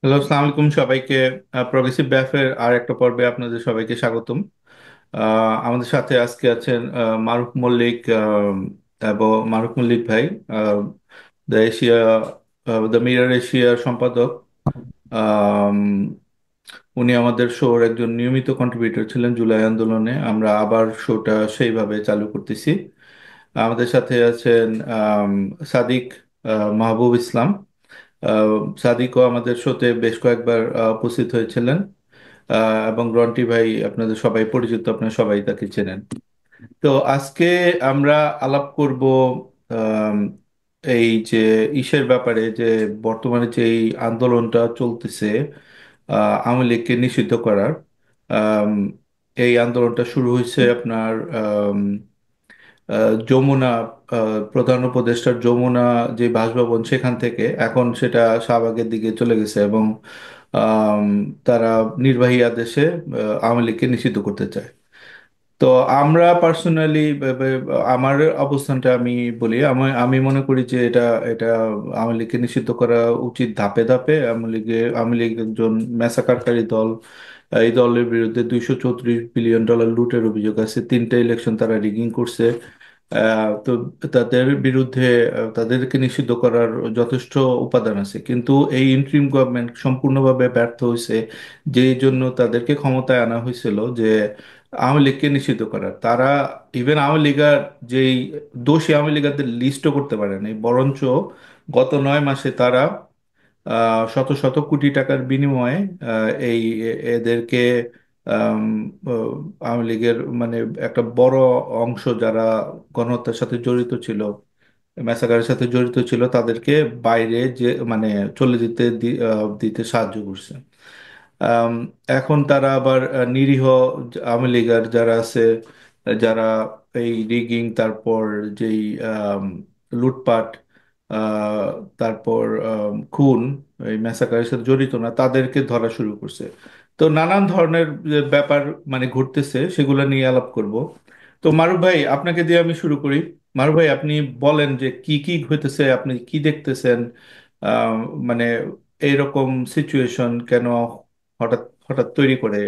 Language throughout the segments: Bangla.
হ্যালো, আসসালামু আলাইকুম সবাইকে। প্রগ্রেসিভ ব্যাফের আর একটা পর্বে আপনাদের সবাইকে স্বাগতম। আমাদের সাথে আজকে আছেন মারুফ মল্লিক, এবং মারুফ মল্লিক ভাই, দ্য এশিয়া, দ্য মিরর এশিয়ার সম্পাদক। আম, উনি আমাদের শোর একজন নিয়মিত কন্ট্রিবিউটর ছিলেন। জুলাই আন্দোলনে আমরা আবার শোটা সেইভাবে চালু করতেছি। আমাদের সাথে আছেন সাদিক মাহবুব ইসলাম। আহ, সাদিকও আমাদের শোতে বেশ কয়েকবার উপস্থিত হয়েছিলেন। এবং রন্টি ভাই আপনাদের সবাই পরিচিত, আপনারা সবাই তাকে চেনেন। তো আজকে আমরা আলাপ করব আম, এই যে ইসের ব্যাপারে, যে বর্তমানে যে এই আন্দোলনটা চলতেছে, আওয়ামী লীগকে নিষিদ্ধ করার। আম, এই আন্দোলনটা শুরু হয়েছে আপনার যমুনা, প্রধান উপদেষ্টার যমুনা যে বাসভবন সেখান থেকে। এখন সেটা শাহবাগের দিকে চলে গেছে এবং আম, তারা নির্বাহী আদেশে আওয়ামী লীগকে নিষিদ্ধ করতে চায়। তো আমরা পার্সোনালি, আমার অবস্থানটা আমি বলি, আমি আমি মনে করি যে এটা এটা আওয়ামী লীগকে নিষিদ্ধ করা উচিত ধাপে ধাপে। আওয়ামী লীগ একজন ম্যাসাকারকারী দল। এই দলের বিরুদ্ধে $234 বিলিয়ন লুটের অভিযোগ আছে। তিনটা ইলেকশন তারা রিগিং করছে। তো তাদের বিরুদ্ধে তাদেরকে নিষিদ্ধ করার যথেষ্ট উপাদান আছে, কিন্তু এই ইন্টারিম গভর্নমেন্ট সম্পূর্ণভাবে ব্যর্থ হয়েছে। যেই জন্য তাদেরকে ক্ষমতায় আনা হয়েছিল যে আওয়ামী লীগকে নিষিদ্ধ করার। তারা ইভেন আওয়ামী লীগার যেই দোষী আওয়ামী লীগারদের লিস্টও করতে পারে নাই, বরঞ্চ গত 9 মাসে তারা শত শত কোটি টাকার বিনিময়ে এদেরকে, আম, আওয়ামী লীগের মানে একটা বড় অংশ যারা গণহত্যার সাথে জড়িত ছিল, ম্যাসাকারের সাথে জড়িত ছিল, তাদেরকে বাইরে যে মানে চলে দিতে সাহায্য করছে। আম, এখন তারা আবার নিরীহ আওয়ামী লীগার যারা আছে, যারা এই রিগিং, তারপর যেই আম, লুটপাট, আহ, তারপর খুন, এই ম্যাসাকারের সাথে জড়িত না, তাদেরকে ধরা শুরু করছে। তো নানান ধরনের যে ব্যাপার মানে ঘটতেছে, সেগুলো নিয়ে আলাপ করব। তো মারুফ ভাই, আপনাকে দিয়ে আমি শুরু করি। মারুফ ভাই, আপনি বলেন যে কি কি হইতেছে, আপনি কি দেখতেছেন। আহ, মানে এইরকম সিচুয়েশন কেন হঠাৎ হঠাৎ তৈরি করে?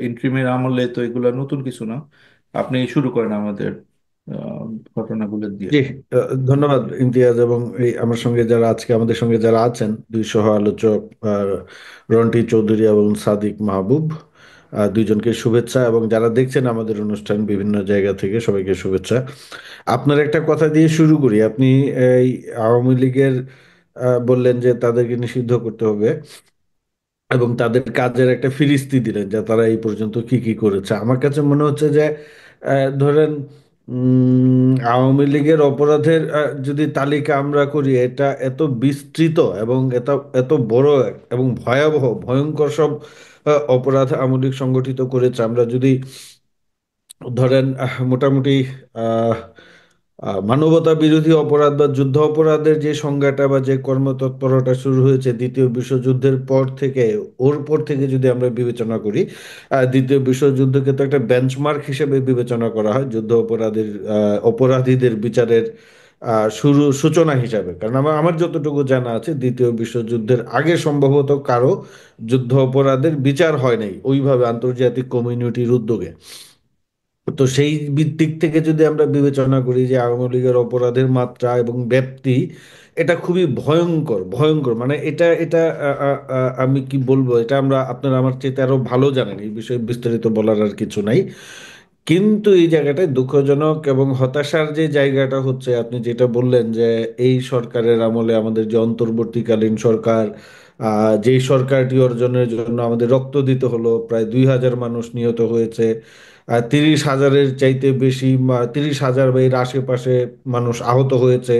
ইন্ট্রিমের আমলে তো এগুলো নতুন কিছু না। আপনি শুরু করেন আমাদের আহ, ঘটনাগুলো দিয়ে। জি, ধন্যবাদ ইমতিয়াজ। এবং এই আমার সঙ্গে যারা আজকে আমাদের সঙ্গে যারা আছেন, দুই সহ আলোচক, রন্টি চৌধুরী এবং সাদিক মাহবুব, দুইজনকে শুভেচ্ছা। এবং যারা দেখছেন আমাদের অনুষ্ঠান বিভিন্ন জায়গা থেকে, সবাইকে শুভেচ্ছা। আপনার একটা কথা দিয়ে শুরু করি। আপনি এই আওয়ামী লীগের বললেন যে তাদেরকে নিষিদ্ধ করতে হবে এবং তাদের কাজের একটা ফিরিস্তি দিলেন যে তারা এই পর্যন্ত কি কি করেছে। আমার কাছে মনে হচ্ছে যে ধরেন আওয়ামী লীগের অপরাধের যদি তালিকা আমরা করি, এটা এত বিস্তৃত এবং এত এত বড় এবং ভয়াবহ ভয়ঙ্কর সব অপরাধ আওয়ামী লীগ সংগঠিত করেছে। আমরা যদি ধরেন মোটামুটি আহ, মানবতা বিরোধী অপরাধ বা যুদ্ধ অপরাধের যে সংজ্ঞাটা বা যে কর্মতৎপরতা শুরু হয়েছে দ্বিতীয় বিশ্বযুদ্ধের পর থেকে, ওর পর থেকে যদি আমরা বিবেচনা করি, দ্বিতীয় বিশ্বযুদ্ধকে তো একটা বেঞ্চমার্ক হিসেবে বিবেচনা করা হয় যুদ্ধ অপরাধীর অপরাধীদের বিচারের সূচনা হিসাবে। কারণ আমার আমার যতটুকু জানা আছে, দ্বিতীয় বিশ্বযুদ্ধের আগে সম্ভবত কারো যুদ্ধ অপরাধের বিচার হয় নাই ওইভাবে আন্তর্জাতিক কমিউনিটির উদ্যোগে। তো সেই দিক থেকে যদি আমরা বিবেচনা করি যে আওয়ামী লীগের অপরাধের মাত্রা এবং ব্যাপ্তি, এটা খুবই ভয়ঙ্কর ভয়ঙ্কর। মানে এটা এটা আমি কি বলবো, এটা আমরা আপনারা আমার চেয়ে আরো ভালো জানেন, এই বিষয়ে বিস্তারিত বলার আর কিছু নাই। কিন্তু এই জায়গাটায় দুঃখজনক এবং হতাশার যে জায়গাটা হচ্ছে, আপনি যেটা বললেন যে এই সরকারের আমলে আমাদের যে অন্তর্বর্তীকালীন সরকার, যেই সরকারটি অর্জনের জন্য আমাদের রক্ত দিতে হলো, প্রায় 2,000 মানুষ নিহত হয়েছে, 30,000-এর চাইতে বেশি, 30,000 বা এর আশেপাশে মানুষ আহত হয়েছে।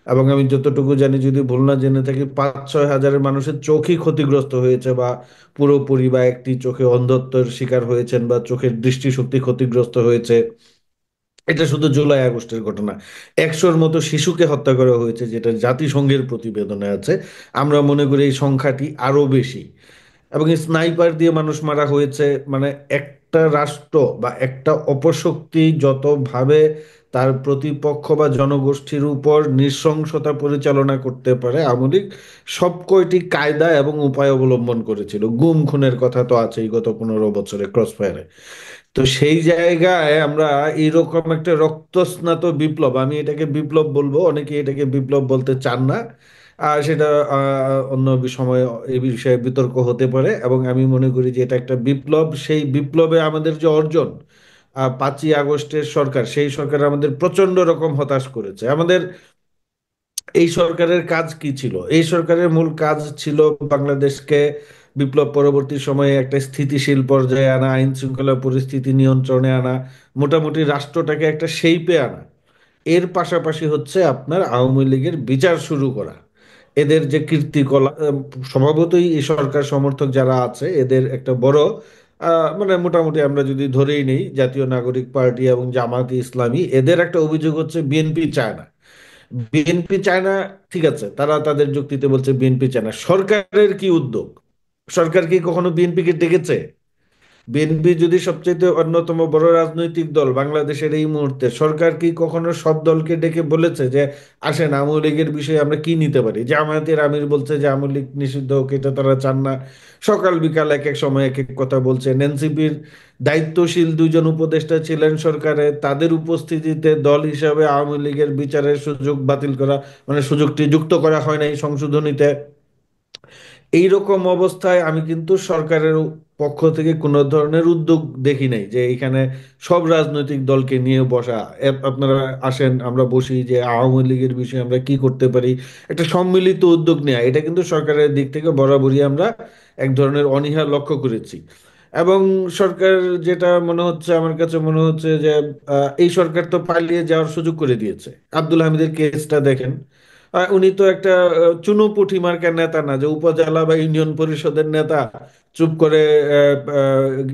এবং আমি যতটুকু জানি, যদি ভুল না জেনে থাকি, 5-6 হাজারের মানুষের চোখই ক্ষতিগ্রস্ত হয়েছে বা পুরোপুরি বা একটি চোখে অন্ধত্বের শিকার হয়েছেন বা চোখের দৃষ্টিশক্তি ক্ষতিগ্রস্ত হয়েছে। এটা শুধু জুলাই আগস্টের ঘটনা। 100-র মতো শিশুকে হত্যা করা হয়েছে, যেটা জাতিসংঘের প্রতিবেদনে আছে। আমরা মনে করি এই সংখ্যাটি আরো বেশি। এবং এই স্নাইপার দিয়ে মানুষ মারা হয়েছে। মানে একটা রাষ্ট্র বা একটা অপশক্তি যতভাবে তার প্রতিপক্ষ বা জনগোষ্ঠীর উপর নৃশংসতা পরিচালনা করতে পারে আওয়ামী লীগ সব কয়টি কায়দা এবং উপায় অবলম্বন করেছিল। গুম খুনের কথা তো আছেই গত 15 বছরে ক্রসফায়ারে। তো সেই জায়গায় আমরা এইরকম একটা রক্তস্নাত বিপ্লব, আমি এটাকে বিপ্লব বলবো, অনেকে এটাকে বিপ্লব বলতে চান না, আর সেটা অন্য সময় এই বিষয়ে বিতর্ক হতে পারে, এবং আমি মনে করি যে এটা একটা বিপ্লব। সেই বিপ্লবে আমাদের যে অর্জন, 5ই আগস্টের সরকার, সেই সরকার আমাদের প্রচন্ড রকম হতাশ করেছে আমাদের। এই সরকারের কাজ কি ছিল? এই সরকারের মূল কাজ ছিল বাংলাদেশকে বিপ্লব পরবর্তী সময়ে একটা স্থিতিশীল পর্যায়ে আনা, আইন শৃঙ্খলা পরিস্থিতি নিয়ন্ত্রণে আনা, মোটামুটি রাষ্ট্রটাকে একটা শেইপে আনা। এর পাশাপাশি হচ্ছে আপনার আওয়ামী লীগের বিচার শুরু করা। এদের যে কীর্তিকলাপ, স্বভাবতই এই সরকার সমর্থক যারা আছে এদের একটা বড় মানে মোটামুটি আমরা যদি ধরেই নেই জাতীয় নাগরিক পার্টি এবং জামায়াতে ইসলামী, এদের একটা অভিযোগ হচ্ছে বিএনপি চায় না। বিএনপি চায় না, ঠিক আছে, তারা তাদের যুক্তিতে বলছে বিএনপি চায় না। সরকারের কি উদ্যোগ? সরকার কি কখনো বিএনপিকে ডেকেছে? বিএনপি যদি সবচেয়ে অন্যতম বড় রাজনৈতিক দল বাংলাদেশের এই মুহূর্তে, সরকার কি কখনো সব দলকে ডেকে বলেছে যে আসেন আওয়ামী লীগের বিষয়ে আমরা কি নিতে পারি? জামায়াতের আমির বলছে যে আওয়ামী লীগ নিষিদ্ধ হোক, এটা তারা চান না। সকাল বিকাল এক এক সময় এক এক কথা বলছেন। এনসিপির দায়িত্বশীল দুইজন উপদেষ্টা ছিলেন সরকারে, তাদের উপস্থিতিতে দল হিসাবে আওয়ামী লীগের বিচারের সুযোগ বাতিল করা, মানে সুযোগটি যুক্ত করা হয় নাই সংশোধনীতে। এই রকম অবস্থায় আমি কিন্তু সরকারের পক্ষ থেকে কোনো ধরনের উদ্যোগ দেখি নাই যে এখানে সব রাজনৈতিক দলকে নিয়ে বসা, আপনারা আসেন আমরা বসি যে আওয়ামী লীগের বিষয়ে আমরা কি করতে পারি, একটা সম্মিলিত উদ্যোগ নেওয়া। এটা কিন্তু সরকারের দিক থেকে বরাবরই আমরা এক ধরনের অনীহা লক্ষ্য করেছি। এবং সরকার, যেটা মনে হচ্ছে আমার কাছে মনে হচ্ছে যে এই সরকার তো পালিয়ে যাওয়ার সুযোগ করে দিয়েছে। আব্দুল হামিদের কেসটা দেখেন, উনি তো একটা চুনো পুঁটি মার্কার নেতা না যে উপজেলা বা ইউনিয়ন পরিষদের নেতা চুপ করে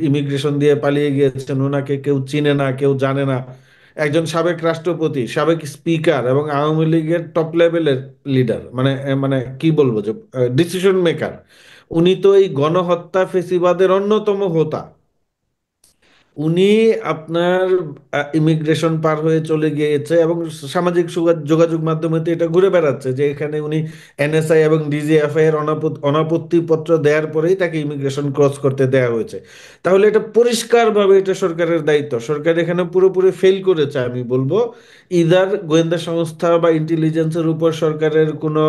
ইমিগ্রেশন দিয়ে পালিয়ে গিয়েছেন, ওনাকে কেউ চিনে না, কেউ জানে না। একজন সাবেক রাষ্ট্রপতি, সাবেক স্পিকার এবং আওয়ামী লীগের টপ লেভেলের লিডার, মানে মানে কি বলবো যে ডিসিশন মেকার, উনি তো এই গণহত্যা ফেসিবাদের অন্যতম হোতা। উনি আপনার ইমিগ্রেশন পার হয়ে চলে গিয়েছে এবং সামাজিক যোগাযোগ মাধ্যমে তো এটা ঘুরে বেড়াচ্ছে যে এখানে উনি এনএসআই এবং ডিজিএফআই এর অনাপত্তি পত্র দেওয়ার পরেই তাকে ইমিগ্রেশন ক্রস করতে দেওয়া হয়েছে। তাহলে এটা পরিষ্কারভাবে এটা সরকারের দায়িত্ব। সরকার এখানে পুরোপুরি ফেল করেছে আমি বলবো। ইদার গোয়েন্দা সংস্থা বা ইন্টেলিজেন্সের উপর সরকারের কোনো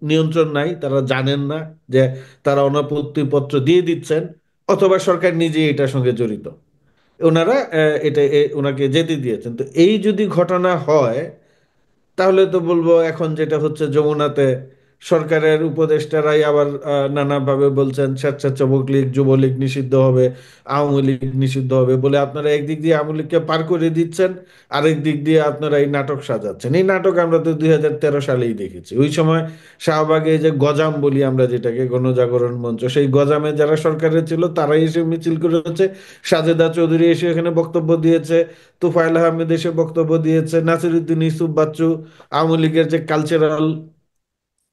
নিয়ন্ত্রণ নাই, তারা জানেন না যে তারা অনাপত্তি পত্র দিয়ে দিচ্ছেন, অথবা সরকার নিজেই এটার সঙ্গে জড়িত, ওনারা এটা ওনাকে যেতে দিয়েছেন। তো এই যদি ঘটনা হয় তাহলে তো বলবো এখন যেটা হচ্ছে যমুনাতে সরকারের উপদেষ্টারাই আবার নানাভাবে বলছেন স্বেচ্ছাসেবক লীগ যুবলীগ নিষিদ্ধ হবে, আওয়ামী লীগ নিষিদ্ধ হবে বলে আপনারা একদিক দিয়ে আওয়ামী লীগকে পার করে দিচ্ছেন, আরেক দিক দিয়ে আপনারা এই নাটক সাজাচ্ছেন। এই নাটক আমরা তো 2013 সালেই দেখেছি। ওই সময় শাহবাগে এই যে গজাম বলি আমরা যেটাকে, গণজাগরণ মঞ্চ, সেই গজামে যারা সরকারের ছিল তারাই এসে মিছিল করেছে, সাজেদা চৌধুরী এসে এখানে বক্তব্য দিয়েছে, তোফায়েল আহমেদ এসে বক্তব্য দিয়েছে, নাসিরুদ্দিন ইউসুফ বাচ্চু, আওয়ামী লীগের যে কালচারাল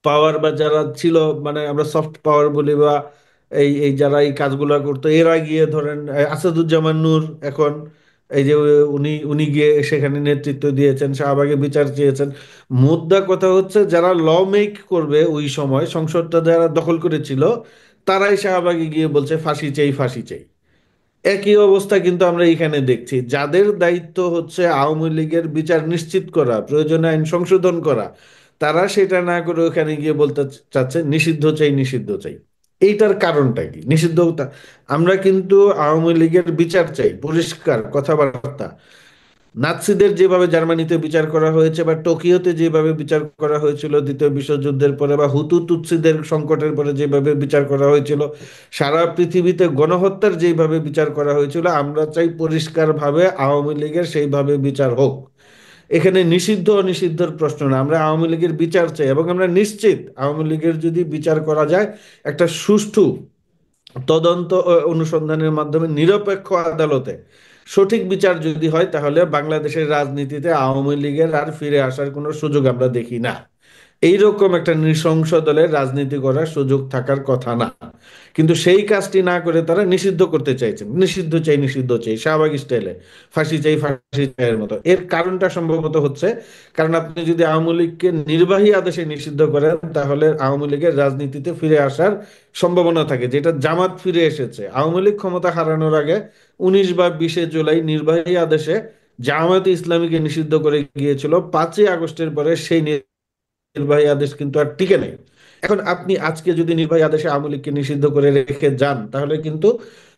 পাওয়ার বা যারা ছিল, মানে আমরা সফট পাওয়ার বলি, বা এই এই যারা এই কাজগুলো করতো এরা গিয়ে ধরেন আসাদুজ্জামান নূর এখন এই যে উনি উনি গিয়ে সেখানে নেতৃত্ব দিয়েছেন, শাহবাগে বিচার চেয়েছেন। মুদ্রা কথা হচ্ছে যারা ল মেক করবে ওই সময় সংসদটা যারা দখল করেছিল তারাই শাহবাগে গিয়ে বলছে ফাঁসি চাই ফাঁসি চাই। একই অবস্থা কিন্তু আমরা এখানে দেখছি, যাদের দায়িত্ব হচ্ছে আওয়ামী লীগের বিচার নিশ্চিত করা, প্রয়োজনে আইন সংশোধন করা, তারা সেটা না করে ওখানে গিয়ে বলতে চাচ্ছে নিষিদ্ধ চাই নিষিদ্ধ চাই। এইটার কারণটা কি? আমরা কিন্তু আওয়ামী লীগের বিচার চাই, পরিষ্কার কথাবার্তা। নাৎসিদের যেভাবে জার্মানিতে বিচার করা হয়েছে বা টোকিওতে যেভাবে বিচার করা হয়েছিল দ্বিতীয় বিশ্বযুদ্ধের পরে, বা হুতু তুৎসিদের সংকটের পরে যেভাবে বিচার করা হয়েছিল, সারা পৃথিবীতে গণহত্যার যেভাবে বিচার করা হয়েছিল, আমরা চাই পরিষ্কারভাবে আওয়ামী লীগের সেইভাবে বিচার হোক। এখানে নিষিদ্ধ অনিষিদ্ধর প্রশ্ন না, আমরা আওয়ামী লীগের বিচার চাই এবং আমরা নিশ্চিত আওয়ামী লীগের যদি বিচার করা যায় একটা সুষ্ঠু তদন্ত ও অনুসন্ধানের মাধ্যমে নিরপেক্ষ আদালতে সঠিক বিচার যদি হয়, তাহলে বাংলাদেশের রাজনীতিতে আওয়ামী লীগের আর ফিরে আসার কোনো সুযোগ আমরা দেখি না। এইরকম একটা নৃশংস দলের রাজনীতি করার সুযোগ থাকার কথা না। কিন্তু সেই কাজটি না করে তারা নিষিদ্ধ করতে চাইছেন, নিষিদ্ধ চাই নিষিদ্ধ চাই শাহবাগ স্টাইলে, ফাঁসি চাই ফাঁসি চাইয়ের মতো। এর কারণটা সম্ভবত হচ্ছে, কারণ আপনি যদি আওয়ামী লীগকে নির্বাহী আদেশে নিষিদ্ধ করেন, তাহলে আওয়ামী লীগের রাজনীতিতে ফিরে আসার সম্ভাবনা থাকে, যেটা জামাত ফিরে এসেছে। আওয়ামী লীগ ক্ষমতা হারানোর আগে 19 বা 20 জুলাই নির্বাহী আদেশে জামায়াতে ইসলামীকে নিষিদ্ধ করে গিয়েছিল। 5ই আগস্টের পরে সেই নির্বাহী আদেশ কিন্তু আর টিকে নেই। এখন আপনি আজকে যদি নির্বাহী আদেশে আওয়ামী লীগকে নিষিদ্ধ করে রেখে যান, তাহলে কিন্তু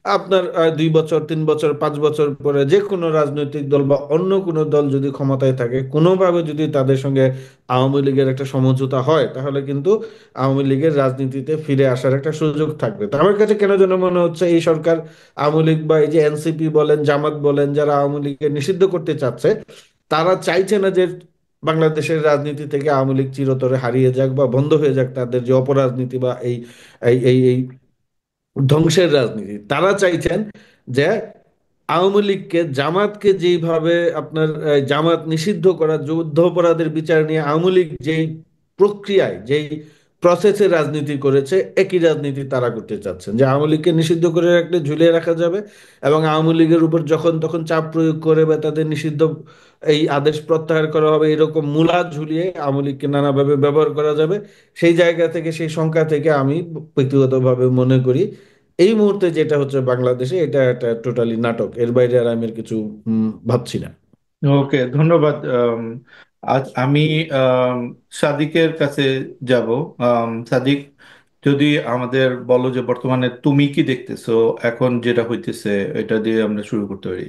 আপনার 2 বছর 3 বছর 5 বছর পরে যে কোনো রাজনৈতিক দল বা অন্য কোনো দল যদি ক্ষমতায় থাকে, কোনোভাবে যদি তাদের সঙ্গে আওয়ামী লীগের একটা সমঝোতা হয়, তাহলে কিন্তু আওয়ামী লীগের রাজনীতিতে ফিরে আসার একটা সুযোগ থাকবে। তো আমার কাছে কেন যেন মনে হচ্ছে এই সরকার আওয়ামী লীগ বা এই যে এনসিপি বলেন জামাত বলেন যারা আওয়ামী লীগকে নিষিদ্ধ করতে চাচ্ছে, তারা চাইছে না যে বাংলাদেশের রাজনীতি থেকে আওয়ামী লীগ চিরতরে হারিয়ে যাক বা বন্ধ হয়ে যাক তাদের যে অপরাজনীতি বা এই এই এই এই ধ্বংসের রাজনীতি। তারা চাইছেন যে আওয়ামী লীগকে জামাতকে যেইভাবে আপনার জামাত নিষিদ্ধ করা যুদ্ধ অপরাধের বিচার নিয়ে আওয়ামী লীগ যেই প্রক্রিয়ায় যেই প্রসেসে রাজনীতি করেছে, একই রাজনীতি তারা করতে চাচ্ছেন, যে আওয়ামী লীগকে নিষিদ্ধ করে রাখলে ঝুলিয়ে রাখা যাবে এবং আওয়ামী লীগের উপর যখন তখন চাপ প্রয়োগ করে বা তাদের নিষিদ্ধ এই আদেশ প্রত্যাহার করা হবে, এরকম মূলা ঝুলিয়ে আওয়ামী লীগকে নানাভাবে ব্যবহার করা যাবে। সেই জায়গা থেকে সেই সংখ্যা থেকে আমি ব্যক্তিগতভাবে মনে করি এই মুহূর্তে যেটা হচ্ছে বাংলাদেশে, এটা একটা টোটালি নাটক। এর বাইরে আর আমি আর কিছু ভাবছি না। ওকে, ধন্যবাদ। আজ আমি আম, সাদিকের কাছে যাব। সাদিক, যদি আমাদের বলো যে বর্তমানে তুমি কি দেখতেছো এখন যেটা হইতেছে, এটা দিয়ে আমরা শুরু করতে পারি।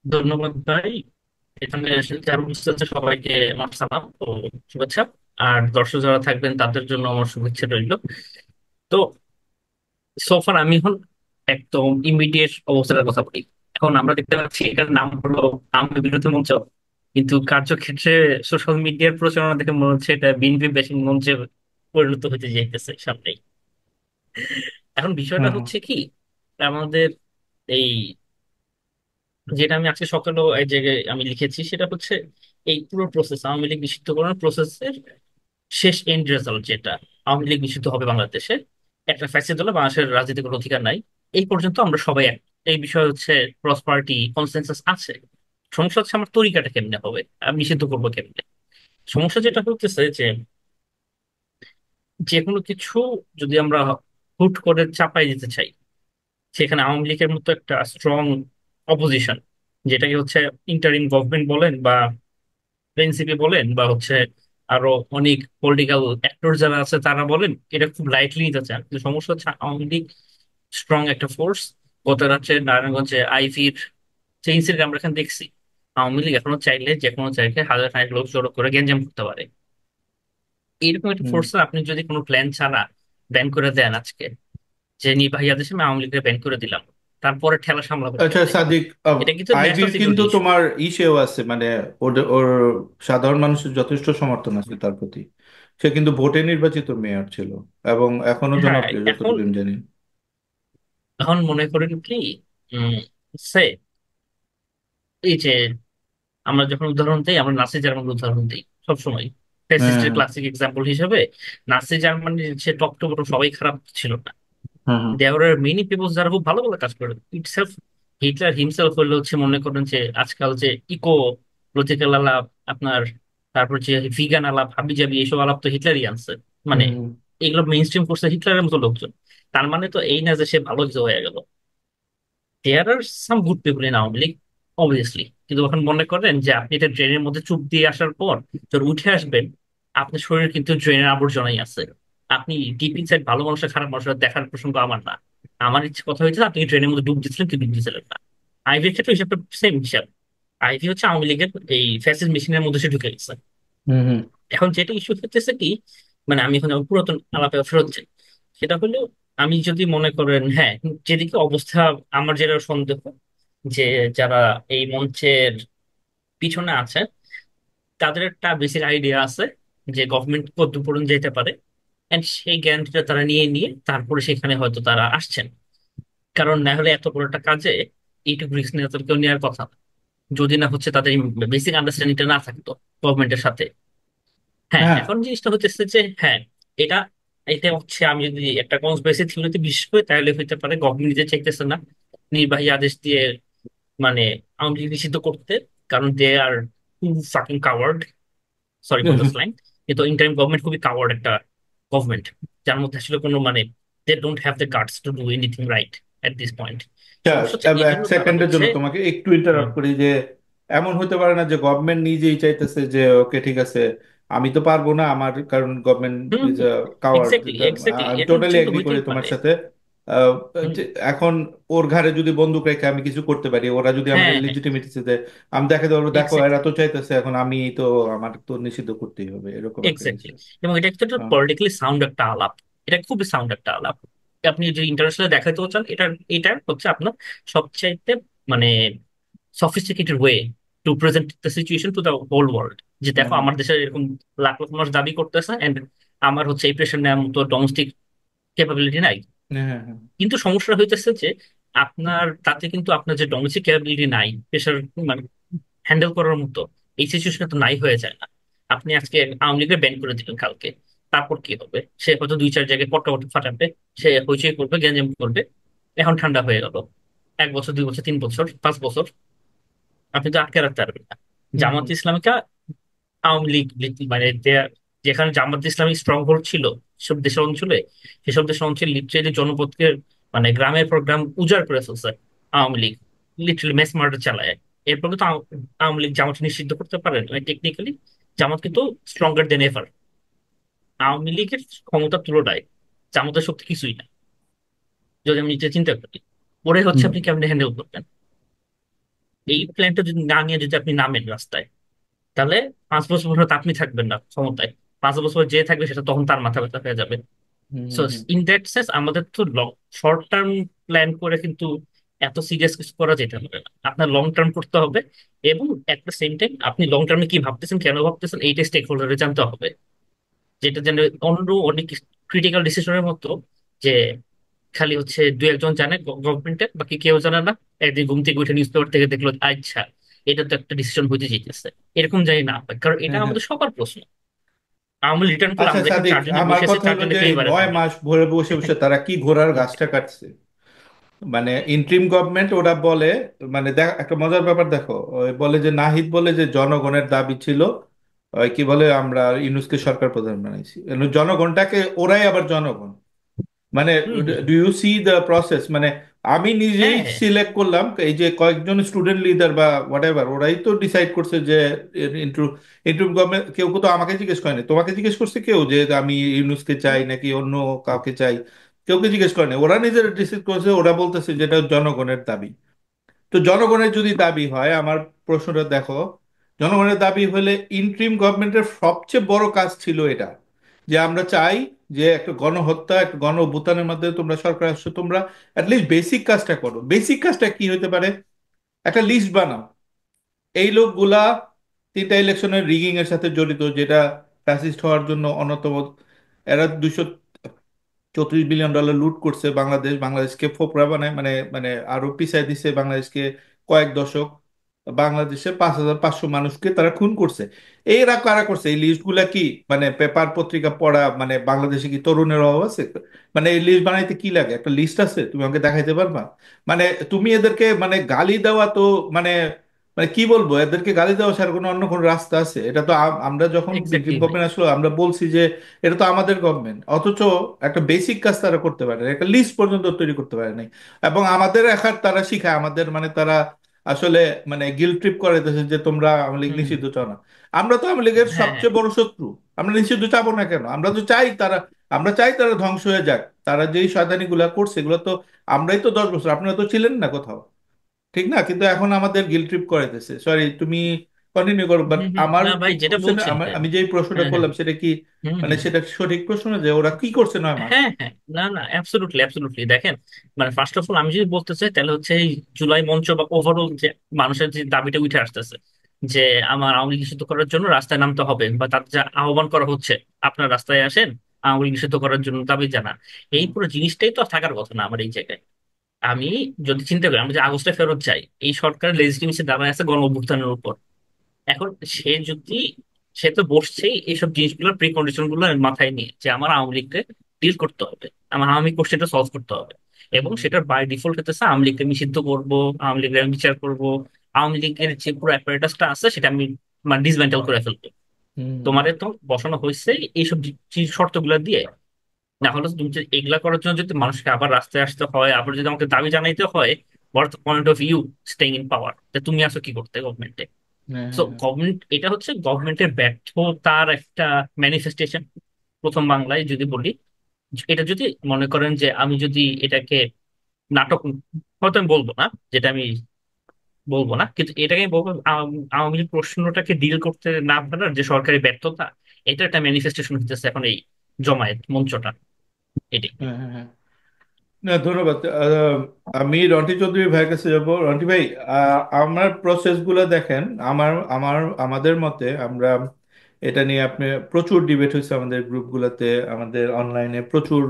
ধন্যবাদ ভাই। এখানে যারা উপস্থিত আছে সবাইকে আমার সালাম ও শুভেচ্ছা। আর দর্শক যারা থাকবেন তাদের জন্য আমার শুভেচ্ছা রইল। তো সোফার আমি এখন একদম ইমিডিয়েট অবস্থার কথা বলি। এখন আমরা দেখতে পাচ্ছি এটার নাম হলো আওয়ামী বিরোধী মঞ্চ, কিন্তু কার্যক্ষেত্রে সোশ্যাল মিডিয়ার প্রচারণা দেখে মনে হচ্ছে এটা বিএনপি ব্যাশিং মঞ্চে পরিণত হতে যাইতেছে সামনেই। এখন বিষয়টা হুম হুম। হচ্ছে কি, আমাদের এই যেটা আমি আজকে সকালেও এক জায়গায় আমি লিখেছি, সেটা হচ্ছে এই পুরো প্রসেস আওয়ামী লীগ নিষিদ্ধকরণ প্রসেসের শেষ এন্ড রেজাল্ট যেটা, আওয়ামী লীগ নিষিদ্ধ হবে বাংলাদেশে, একটা ফ্যাসিস্ট দলে বাংলাদেশের রাজনীতি কোনো অধিকার নাই, এই পর্যন্ত আমরা সবাই এই বিষয়ে হচ্ছে ক্রস পার্টি কনসেনসাস আছে। সমস্যা হচ্ছে আমার তরিকাটা কেমনে হবে, আমি নিষিদ্ধ করবো কেমনে। সমস্যা যেটা হচ্ছে যে যে কোনো কিছু যদি আমরা হুট করে চাপাই দিতে চাই, সেখানে আওয়ামী লীগের মতো একটা স্ট্রং অপোজিশন, যেটাকে হচ্ছে ইন্টারিম গভর্নমেন্ট বলেন বা এনসিপি বলেন বা হচ্ছে আরো অনেক পলিটিক্যাল অ্যাক্টর যারা আছে তারা বলেন, এটা খুব লাইটলি নিতে চান। কিন্তু সমস্যা হচ্ছে আওয়ামী লীগ স্ট্রং একটা ফোর্স। গত রাত্রে নারায়ণগঞ্জে আইভির যে ইনসিডেন্ট আমরা এখানে দেখছি, আওয়ামী লীগ এখনো চাইলে যে কোনো জায়গায় হাজার খানেক লোক জড়ো করে গ্যাঞ্জাম করতে পারে। এইরকম একটা হুম। ফোর্স আপনি যদি কোনো প্ল্যান ছাড়া ব্যান করে দেন আজকে, যে নির্বাহী আদেশে আমি আওয়ামী লীগকে ব্যান করে দিলাম, তারপরে ঠেলা সামলাবেন আচ্ছা কেমনে? সাদিক, এটা কিন্তু ন্যাশনাল আইবির কিন্তু সিকিউরিটি ইস্যু। তোমার ইসেও আছে, মানে ওর সাধারণ মানুষের যথেষ্ট সমর্থন আছে তার প্রতি। সে কিন্তু ভোটে নির্বাচিত মেয়র ছিল এবং এখনো হ্যাঁ, জনপ্রিয় এখন যতটুকু আমি জানি। এখন মনে করেন কি, উম, সে এই যে আমরা যখন উদাহরণ দিই, আমরা নাসি জার্মানির উদাহরণ দিই সবসময় হ্যাঁ ফ্যাসিস্টের হ্যাঁ ক্লাসিক এক্সাম্পল হিসেবে। নাসি জার্মানির সে টপ টু বটম সবাই খারাপ ছিল না। হ্যাঁ হ্যাঁ। দেয়ার আর মেনি পিপলস যারা খুব ভালো ভালো কাজ করে ইটসেলফ। হিটলার হিমসেলফ হলো হচ্ছে মনে করেন যে আজকাল যে ইকো লজিক্যাল আলাপ আপনার, তারপর যে ভিগান আলাপ হাবি জাবি এইসব আলাপ তো হিটলারই আনছে। মানে হুম হুম। এগুলো মেইন স্ট্রিম করছে হিটলারের মতো লোকজন। তার মানে তো এই না যে সে ভালো কিছু হয়ে গেল। There are some good people in Awami League obviously. কিন্তু এখন মনে করেন যে আপনি এটা ড্রেনের মধ্যে চুপ দিয়ে আসার পর যখন উঠে আসবেন, আপনার শরীরে কিন্তু ড্রেনের আবর্জনাই আছে। আপনি ডিপ ইনসাইড ভালো মানুষের খারাপ মানুষের দেখার প্রসঙ্গ আমার না। আমার ইচ্ছে কথা হয়েছে আপনি কি ড্রেনের মধ্যে ডুব দিচ্ছিলেন কি ডুব দিচ্ছিলেন না। আইভির ক্ষেত্রে হিসাবটা সেম হিসাব। আইভি হচ্ছে আওয়ামী লীগের এই ফ্যাসিস্ট মেশিনের মধ্যে সে ঢুকে গেছে। হুম হুম। এখন যেটা ইস্যু হতেছে কি, মানে আমি এখন আমার পুরাতন আলাপে ফেরত যাই। সেটা হলো, আমি যদি মনে করেন হ্যাঁ, যেদিকে অবস্থা আমার যেটা সন্দেহ যে যারা এই মঞ্চের পিছনে আছে তাদের একটা বেসিক আইডিয়া আছে যে গভর্নমেন্ট কত পর্যন্ত যেতে পারে, এন্ড সেই গ্যারান্টিটা তারা নিয়ে নিয়ে তারপরে সেখানে হয়তো তারা আসছেন। কারণ না হলে এত বড় একটা কাজে এইটুকু রিস্ক নিয়ে তাদের কেউ নেওয়ার কথা না, যদি না হচ্ছে তাদের বেসিক আন্ডারস্ট্যান্ডিংটা না থাকতো গভর্নমেন্টের সাথে। হ্যাঁ, হ্যাঁ। এখন জিনিসটা হচ্ছে যে হ্যাঁ, এটা এটা হচ্ছে আমি যদি একটা কনস্পিরেসি থিওরিতে বিশ্বাস করি তাহলে হইতে পারে গভর্নমেন্ট নিজে চাইতেছে না নির্বাহী আদেশ দিয়ে মানে আওয়ামী লীগ নিষিদ্ধ করতে, কারণ they are two fucking coward, sorry for the slang. কিন্তু ইন্টারিম গভর্নমেন্ট খুবই কাওয়ার্ড একটা গভর্নমেন্ট, যার মধ্যে আসলে কোনো মানে they don't have the guts to do anything right at this point. সমস্যা হচ্ছে এই এক জন্য তারা সেকেন্ডের হচ্ছে জন্য তোমাকে একটু হুম, ইন্টারাপ্ট করি যে এমন হতে পারে না যে গভর্নমেন্ট নিজেই চাইতেছে যে ওকে ঠিক আছে আমি তো পারবো না, আমার কারণ government hmm, is a coward. Exactly exactly, আমি এরকম টোটালি চিন্তা এগ্রি করি হইতেই তোমার পারে। সাথে। আহ, হুম, যে এখন ওর ঘাড়ে যদি বন্দুক রেখে আমি কিছু করতে পারি, ওরা যদি আমাকে হ্যাঁ হ্যাঁ, লিজিটিমেসি দেয়, আমি দেখাতে পারবো দেখো এরা এক্স্যাক্টলি তো চাইতেছে, এখন আমি তো আমার তো নিষিদ্ধ করতেই হবে, এরকম একটা এক্স্যাক্টলি। কিছু। এবং এটা কিন্তু একটা আহ, পলিটিক্যালি সাউন্ড একটা আলাপ, এটা খুবই সাউন্ড একটা আলাপ। আপনি যে ইন্টারন্যাশনাল দেখাতে চান, এটা এটা হচ্ছে আপনার সবচাইতে মানে sophisticated way to present the situation to the whole world, যে দেখো হ্যাঁ আমার দেশে এরকম লাখ লাখ মানুষ দাবি করতেছে এন্ড আমার হচ্ছে এই প্রেশার নেওয়ার মতো ডোমেস্টিক ক্যাপাবিলিটি নাই। হ্যাঁ হ্যাঁ হ্যাঁ। কিন্তু সমস্যা হইতেছে যে আপনার তাতে কিন্তু আপনার যে ডোমেস্টিক ক্যাপাবিলিটি নাই, প্রেশার মানে হ্যান্ডেল করার মতো, এই সিচুয়েশনে তো নাই হয়ে যায় না। আপনি আজকে আওয়ামী লীগের ব্যান করে দিলেন কালকে, তারপর কি হবে? সে হয়তো দুই চার জায়গায় পটকা পটকা ফাটাবে, সে হইচই করবে, গ্যাঞ্জাম করবে। এখন ঠান্ডা হয়ে গেল, 1 বছর 2 বছর 3 বছর 5 বছর আপনি তো আটকে রাখতে পারবেন না। হুম জামাত হুম ইসলামীকে আওয়ামী লীগ মানে যেখানে জামাত ইসলামী স্ট্রং হোল্ড ছিল সব দেশের অঞ্চলে, সেসব দেশের অঞ্চলে লিটারেলি জনপদকে মানে গ্রামের পর গ্রাম উজাড় করে ফেলছে Awami League, literally mass murder চালায়। এরপর কিন্তু আওয়ামী লীগ জামাত নিষিদ্ধ করতে পারেন টেকনিক্যালি। জামাত কিন্তু স্ট্রঙ্গার দেন এভার। আওয়ামী লীগের ক্ষমতার তুলনায় জামাতের শক্তি কিছুই না, যদি আমি নিজে চিন্তা করি। ওরে হচ্ছে হুম। আপনি কেমনে হ্যান্ডেল করবেন? এই প্ল্যানটা যদি না নিয়ে যদি আপনি নামেন রাস্তায়, তাহলে 5 বছর পর হয়তো আপনি থাকবেন না ক্ষমতায়, 5 বছর যে থাকবে সেটা তখন তার মাথা ব্যথা হয়ে যাবে। Hmm so hmm hmm. In that sense আমাদের তো শর্ট টার্ম প্ল্যান করে কিন্তু এত সিরিয়াস কিছু করা যেতে হবে না, আপনার লং টার্ম করতে হবে। এবং এট দ্য সেম টাইম আপনি লং টার্মে কি ভাবতেছেন, কেন ভাবতেছেন, এইটা স্টেক হোল্ডারে জানতে হবে। যেটা যেন অন্য অনেক ক্রিটিক্যাল ডিসিশনের মতো, যে খালি হচ্ছে দু একজন জানে গভর্নমেন্টের, বাকি কেউ জানে না। একদিন ঘুম থেকে উঠে নিউজ পেপার থেকে দেখলো আচ্ছা এটা তো একটা ডিসিশন হইতে যেতেছে, এরকম জানি না হয়, কারণ এটা হ্যাঁ হ্যাঁ। আমাদের সবার প্রশ্ন। আমরা রিটার্ন করলে আচ্ছা আমরা এখানে সাদিক, চারজনে আমার বসে আছি, কথা হলো চারজনে যে কেউ এই পারে না। 9 মাস ভরে বসে বসে তারা কি ঘোড়ার গাছটা কাটছে। মানে ইন্ট্রিম গভর্নমেন্ট ওরা বলে, মানে দেখ একটা মজার ব্যাপার দেখো, ওই বলে যে নাহিদ বলে যে জনগণের দাবি ছিল, ওই কি বলে আমরা ইউনূসকে সরকার প্রধান বানাইছি, জনগণটাকে ওরাই আবার জনগণ। মানে hmm hmm. Do you see the process? মানে আমি নিজেই হ্যাঁ হ্যাঁ, সিলেক্ট করলাম, এই যে কয়েকজন স্টুডেন্ট লিডার বা হোয়াট এভার, ওরাই তো ডিসাইড করছে যে ইন্টারিম গভর্নমেন্ট। কেউ তো আমাকে জিজ্ঞেস করেনি, তোমাকে জিজ্ঞেস করছে কেউ যে আমি ইউনূসকে চাই নাকি অন্য কাউকে চাই? কেউকে জিজ্ঞেস করেনি, ওরা নিজেরা ডিসাইড করছে, ওরা বলতেছে যেটা জনগণের দাবি। তো জনগণের যদি দাবি হয়, আমার প্রশ্নটা দেখো, জনগণের দাবি হলে ইন্ট্রিম গভর্নমেন্টের সবচেয়ে বড় কাজ ছিল এটা, যে আমরা চাই যে একটা গণহত্যা একটা গণ অভ্যুত্থানের মাধ্যমে তোমরা সরকার আসছো, তোমরা অ্যাটলিস্ট বেসিক কাজটা করো। বেসিক কাজটা কি হতে পারে? একটা লিস্ট বানাও, এই লোকগুলা 3টা ইলেকশনের রিগিং এর সাথে জড়িত, যেটা ফ্যাসিস্ট হওয়ার জন্য অন্যতম। এরা $234 বিলিয়ন লুট করছে বাংলাদেশ, বাংলাদেশকে ফোকরা বানায়, মানে মানে আরো পিছায় দিছে বাংলাদেশকে কয়েক দশক। বাংলাদেশে 5,500 মানুষকে তারা খুন করছে। এরা কারা করছে? এই লিস্টগুলা কি মানে পেপার পত্রিকা পড়া? মানে বাংলাদেশে কি তরুণের অভাব আছে? মানে এই লিস্ট বানাইতে কি লাগে? একটা লিস্ট আছে, তুমি আমাকে দেখাইতে পারবা? মানে তুমি এদেরকে মানে গালি দেওয়া তো মানে, মানে কি বলবো, এদেরকে গালি দেওয়া ছাড়া কোনো অন্য কোনো রাস্তা আছে? এটা তো আমরা যখন এক্স্যাক্টলি ভাই। গভর্নমেন্ট আসলো আমরা বলছি যে এটা তো আমাদের গভর্নমেন্ট, অথচ একটা বেসিক কাজ তারা করতে পারে না, একটা লিস্ট পর্যন্ত তৈরি করতে পারে নাই। এবং আমাদের এখন তারা শিখায় আমাদের, মানে তারা আসলে মানে গিল্ট ট্রিপ করে দেশে যে তোমরা আওয়ামী লীগ হম হম। নিষিদ্ধ চাও না। আমরা তো আওয়ামী লীগের হ্যাঁ হ্যাঁ। সবচেয়ে বড় শত্রু, আমরা নিষিদ্ধ চাবো না কেন? আমরা তো চাই তারা, আমরা চাই তারা ধ্বংস হয়ে যাক। তারা যেই শয়তানি গুলা করছে এগুলো তো আমরাই তো 10 বছর, আপনারা তো ছিলেন না কোথাও, ঠিক না? কিন্তু এখন আমাদের গিল্ট ট্রিপ করে দিতেছে। সরি, তুমি কন্টিনিউ করো, বাট হম হম, আমার না ভাই যেটা কোশ্চেন, বলছেন, আমার হ্যাঁ আমি যেই প্রশ্নটা হ্যাঁ হ্যাঁ। করলাম সেটা কি হম মানে হম। সেটা সঠিক প্রশ্ন না যে ওরা কি করছে 9 মাস? হ্যাঁ হ্যাঁ, না না, অ্যাবসলিউটলি অ্যাবসলিউটলি। দেখেন, মানে ফার্স্ট অফ অল আমি যদি বলতে চাই তাহলে হচ্ছে এই জুলাই মঞ্চ বা ওভারঅল যে মানুষের যে দাবিটা উঠে আসতেছে, যে আমার আওয়ামী লীগ নিষিদ্ধ করার জন্য রাস্তায় নামতে হবে, বা তার যে আহ্বান করা হচ্ছে আপনার রাস্তায় আসেন আওয়ামী লীগ নিষিদ্ধ করার জন্য দাবি জানা, এই হুম পুরো জিনিসটাই তো থাকার কথা না আমার এই জায়গায়। আমি যদি চিন্তা করি, আমি যে আগস্টে ফেরত যাই, এই সরকার লেজিটিমেসি দাঁড়ায় আছে গণ অভ্যুত্থানের উপর। এখন সে যদি সে তো বসছেই এইসব জিনিসগুলোর প্রিকন্ডিশন গুলো মাথায় নিয়ে, যে আমার আওয়ামী লীগকে ডিল করতে হবে, আমার আওয়ামী কোশ্চেনটা সলভ করতে হবে। এবং হুম সেটার বাই ডিফল্ট হতেছে আওয়ামী লীগকে নিষিদ্ধ করব, আওয়ামী লীগের আমি বিচার করব, আওয়ামী লীগের যে পুরো অ্যাপারেটাসটা আছে সেটা আমি মানে ডিসমেন্টাল করে ফেলবো। হুম তোমারে তো বসানো হয়েছে এইসব শর্তগুলো দিয়ে। না হলে তুমি যদি এগুলা করার জন্য যদি মানুষকে আবার রাস্তায় আসতে হয়, আবার যদি আমাকে দাবি জানাইতে হয়, what the point of you staying in power, তুমি আসো কি করতে গভর্নমেন্টে? হ্যাঁ সো হ্যাঁ হ্যাঁ। গভর্নমেন্ট, এটা হচ্ছে গভর্নমেন্টের ব্যর্থতার একটা ম্যানিফেস্টেশন। প্রথম বাংলায় যদি বলি, এটা যদি মনে করেন যে আমি যদি এটাকে নাটক, হয়তো আমি বলবো না, যেটা আমি বলবো না, কিন্তু এটাকে আমি বলবো আওয়ামী লীগ প্রশ্নটাকে ডিল করতে না পারার যে সরকারি ব্যর্থতা, এটা একটা ম্যানিফেস্টেশন হতেছে এখন এই জমায়েত মঞ্চটা, এটাই। হ্যাঁ হ্যাঁ হ্যাঁ। না ধন্যবাদ। আমি রন্টি চৌধুরী ভাইয়ের কাছে যাবো। রন্টি ভাই, আমার প্রসেস গুলো দেখেন। আমার আমার আমাদের মতে আমরা এটা নিয়ে আপনি প্রচুর ডিবেট হয়েছে আমাদের গ্রুপগুলোতে, আমাদের অনলাইনে প্রচুর